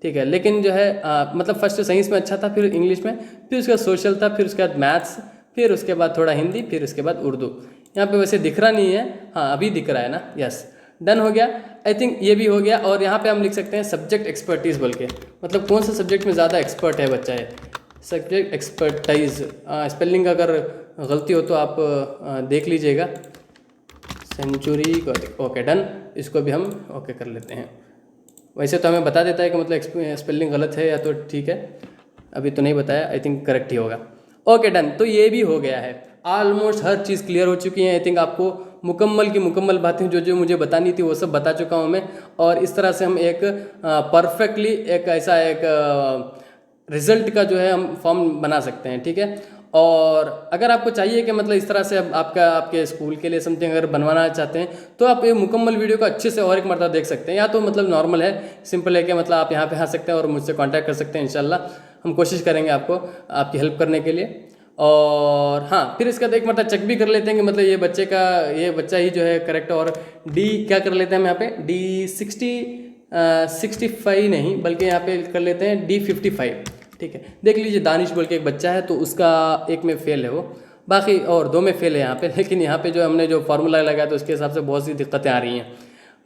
ठीक है। लेकिन जो है मतलब फर्स्ट साइंस में अच्छा था, फिर इंग्लिश में, फिर उसका सोशल था, फिर उसके बाद मैथ्स, फिर उसके बाद थोड़ा हिंदी, फिर उसके बाद उर्दू। यहाँ पे वैसे दिख रहा नहीं है, हाँ अभी दिख रहा है ना। यस, डन हो गया। आई थिंक ये भी हो गया। और यहाँ पे हम लिख सकते हैं सब्जेक्ट एक्सपर्टीज़ बोल के, मतलब कौन से सब्जेक्ट में ज़्यादा एक्सपर्ट है बच्चा है। सब्जेक्ट एक्सपर्टाइज, स्पेलिंग अगर गलती हो तो आप देख लीजिएगा। Century gothic. Okay done. इसको भी हम ओके कर लेते हैं। वैसे तो हमें बता देता है कि मतलब स्पेलिंग गलत है या तो ठीक है, अभी तो नहीं बताया, आई थिंक करेक्ट ही होगा। Okay done. तो ये भी हो गया है, ऑलमोस्ट हर चीज़ क्लियर हो चुकी है। आई थिंक आपको मुकम्मल की मुकम्मल बातें जो मुझे बतानी थी वो सब बता चुका हूँ मैं। और इस तरह से हम एक परफेक्टली एक ऐसा एक रिजल्ट का जो है हम फॉर्म बना सकते हैं, ठीक है। और अगर आपको चाहिए कि मतलब इस तरह से आपके स्कूल के लिए समथिंग अगर बनवाना चाहते हैं तो आप ये मुकम्मल वीडियो को अच्छे से और एक मरतबा देख सकते हैं। या तो मतलब नॉर्मल है, सिंपल है कि मतलब आप यहाँ पे आ सकते हैं और मुझसे कांटेक्ट कर सकते हैं। इंशाल्लाह हम कोशिश करेंगे आपको आपकी हेल्प करने के लिए। और हाँ, फिर इसका एक मतलब चेक भी कर लेते हैं कि मतलब ये बच्चा ही जो है करेक्ट। और डी क्या कर लेते हैं हम यहाँ पे, D65 नहीं बल्कि यहाँ पे कर लेते हैं D55, ठीक है। देख लीजिए दानिश बोल के एक बच्चा है, तो उसका एक में फेल है वो, बाकी और 2 में फेल है यहाँ पे। लेकिन यहाँ पे जो हमने जो फार्मूला लगाया तो उसके हिसाब से बहुत सी दिक्कतें आ रही हैं।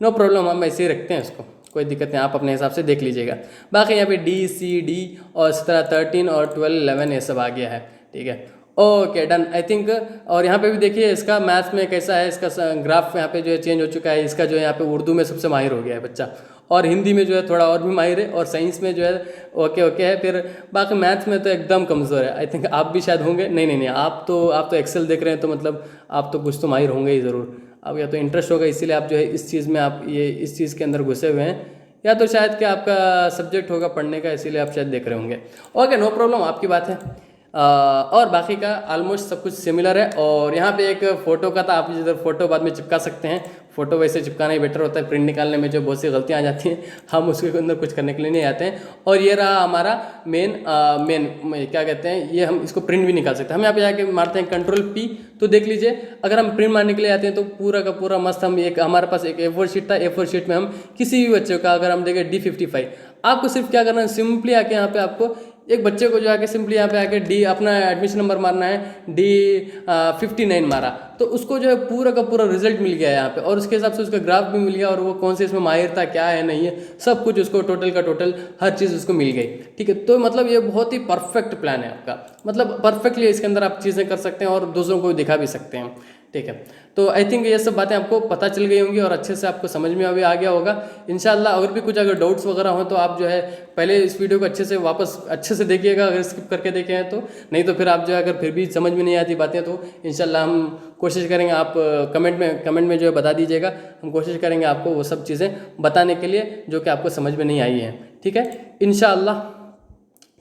नो प्रॉब्लम, हम ऐसे ही रखते हैं इसको, कोई दिक्कत नहीं, आप अपने हिसाब से देख लीजिएगा। बाकी यहाँ पे D, C, D और इस तरह 13 और 12, 11 ये सब आ गया है, ठीक है। Okay done. आई थिंक और यहाँ पे भी देखिए इसका मैथ्स में कैसा है, इसका ग्राफ यहाँ पे जो है चेंज हो चुका है। इसका जो है यहाँ पे उर्दू में सबसे माहिर हो गया है बच्चा, और हिंदी में जो है थोड़ा और भी माहिर है, और साइंस में जो है ओके है। फिर बाकी मैथ्स में तो एकदम कमज़ोर है। आई थिंक आप भी शायद होंगे, नहीं आप तो एक्सेल देख रहे हैं, तो मतलब आप तो कुछ तो माहिर होंगे ही ज़रूर। अब या तो इंटरेस्ट होगा इसीलिए आप जो है इस चीज़ में आप ये इस चीज़ के अंदर घुसे हुए हैं, या तो शायद कि आपका सब्जेक्ट होगा पढ़ने का, इसीलिए आप शायद देख रहे होंगे। ओके, नो प्रॉब्लम, आपकी बात है। और बाकी का ऑलमोस्ट सब कुछ सिमिलर है। और यहाँ पे एक फ़ोटो का था, आप इधर फ़ोटो बाद में चिपका सकते हैं। फ़ोटो वैसे चिपकाना ही बेटर होता है, प्रिंट निकालने में जो बहुत सी गलतियाँ आ जाती हैं, हम उसके अंदर कुछ करने के लिए नहीं आते हैं। और ये रहा हमारा मेन क्या कहते हैं, ये हम इसको प्रिंट भी निकाल सकते हैं। हम यहाँ पे जाके मारते हैं Ctrl+P, तो देख लीजिए अगर हम प्रिंट मारने के लिए आते हैं तो पूरा का पूरा मस्त हम हमारे पास एक A4 शीट था। A4 शीट में हम किसी भी बच्चे का अगर हम देखें D55, आपको सिर्फ क्या करना है, सिंपली आके यहाँ पे आपको एक बच्चे को जो आके सिंपली यहाँ पे आके D अपना एडमिशन नंबर मारना है, D59 मारा, तो उसको जो है पूरा का पूरा रिजल्ट मिल गया है यहाँ पे। और उसके हिसाब से उसका ग्राफ भी मिल गया, और वो कौन से इसमें माहिर था, क्या है नहीं है, सब कुछ उसको टोटल का टोटल हर चीज़ उसको मिल गई, ठीक है। तो मतलब ये बहुत ही परफेक्ट प्लान है आपका, मतलब परफेक्टली इसके अंदर आप चीज़ें कर सकते हैं और दूसरों को दिखा भी सकते हैं, ठीक है। तो आई थिंक ये सब बातें आपको पता चल गई होंगी और अच्छे से आपको समझ में अभी आ गया होगा इंशाल्लाह। अगर भी कुछ अगर डाउट्स वगैरह हो तो आप जो है पहले इस वीडियो को अच्छे से वापस अच्छे से देखिएगा, अगर स्किप करके देखे हैं तो, नहीं तो फिर आप जो है अगर फिर भी समझ में नहीं आती बातें तो इंशाल्लाह हम कोशिश करेंगे, आप कमेंट में जो है बता दीजिएगा, हम कोशिश करेंगे आपको वो सब चीज़ें बताने के लिए जो कि आपको समझ में नहीं आई हैं, ठीक है इंशाल्लाह।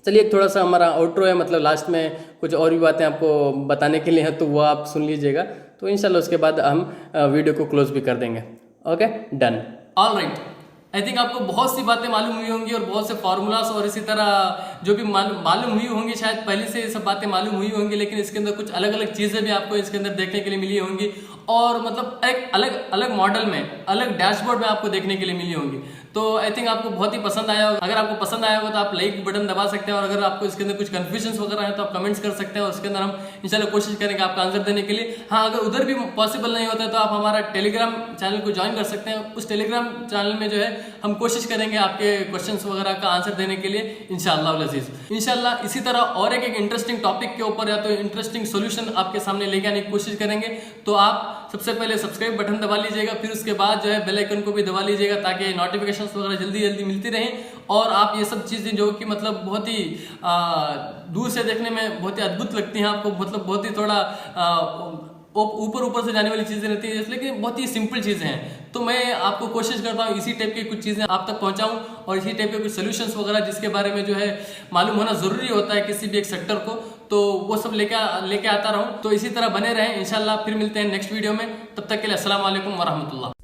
चलिए एक थोड़ा सा हमारा आउट्रो है, मतलब लास्ट में कुछ और भी बातें आपको बताने के लिए हैं, तो वो आप सुन लीजिएगा। तो इंशाल्लाह उसके बाद हम वीडियो को क्लोज भी कर देंगे। Okay, done. All right, I think आपको बहुत सी बातें मालूम हुई होंगी और बहुत से फार्मूलास और इसी तरह जो भी मालूम हुई होंगी, शायद पहले से ये सब बातें मालूम हुई होंगी, लेकिन इसके अंदर कुछ अलग अलग चीज़ें भी आपको इसके अंदर देखने के लिए मिली होंगी और मतलब एक अलग अलग मॉडल में, अलग डैशबोर्ड में आपको देखने के लिए मिली होंगी। तो आई थिंक आपको बहुत ही पसंद आया होगा। अगर आपको पसंद आया होगा तो आप लाइक बटन दबा सकते हैं और अगर आपको इसके अंदर कुछ कन्फ्यूजन वगैरह है तो आप कमेंट्स कर सकते हैं और उसके अंदर हम इंशाल्लाह कोशिश करेंगे आपका आंसर देने के लिए। हाँ, अगर उधर भी पॉसिबल नहीं होता है तो आप हमारा टेलीग्राम चैनल को ज्वाइन कर सकते हैं। उस टेलीग्राम चैनल में जो है हम कोशिश करेंगे आपके क्वेश्चंस वगैरह का आंसर देने के लिए इंशाअल्लाह अज़ीज़। इंशाअल्लाह इसी तरह और एक इंटरेस्टिंग टॉपिक के ऊपर या तो इंटरेस्टिंग सोल्यूशन आपके सामने लेके आने की कोशिश करेंगे। तो आप सबसे पहले सब्सक्राइब बटन दबा लीजिएगा, फिर उसके बाद जो है बेल आइकन को भी दबा लीजिएगा ताकि नोटिफिकेशंस वगैरह जल्दी जल्दी मिलती रहें और आप ये सब चीज़ें जो कि मतलब बहुत ही दूर से देखने में बहुत ही अद्भुत लगती हैं आपको, मतलब बहुत ही थोड़ा ऊपर ऊपर से जाने वाली चीज़ें रहती है, लेकिन बहुत ही सिंपल चीज़ें हैं। तो मैं आपको कोशिश करता हूँ इसी टाइप की कुछ चीज़ें आप तक पहुँचाऊँ और इसी टाइप के कुछ सोल्यूशंस वगैरह जिसके बारे में जो है मालूम होना ज़रूरी होता है किसी भी एक सेक्टर को, तो वो सब लेके आता रहूँ। तो इसी तरह बने रहें, इंशाल्लाह फिर मिलते हैं नेक्स्ट वीडियो में। तब तक के लिए अस्सलाम वालेकुम वरहमतुल्लाह।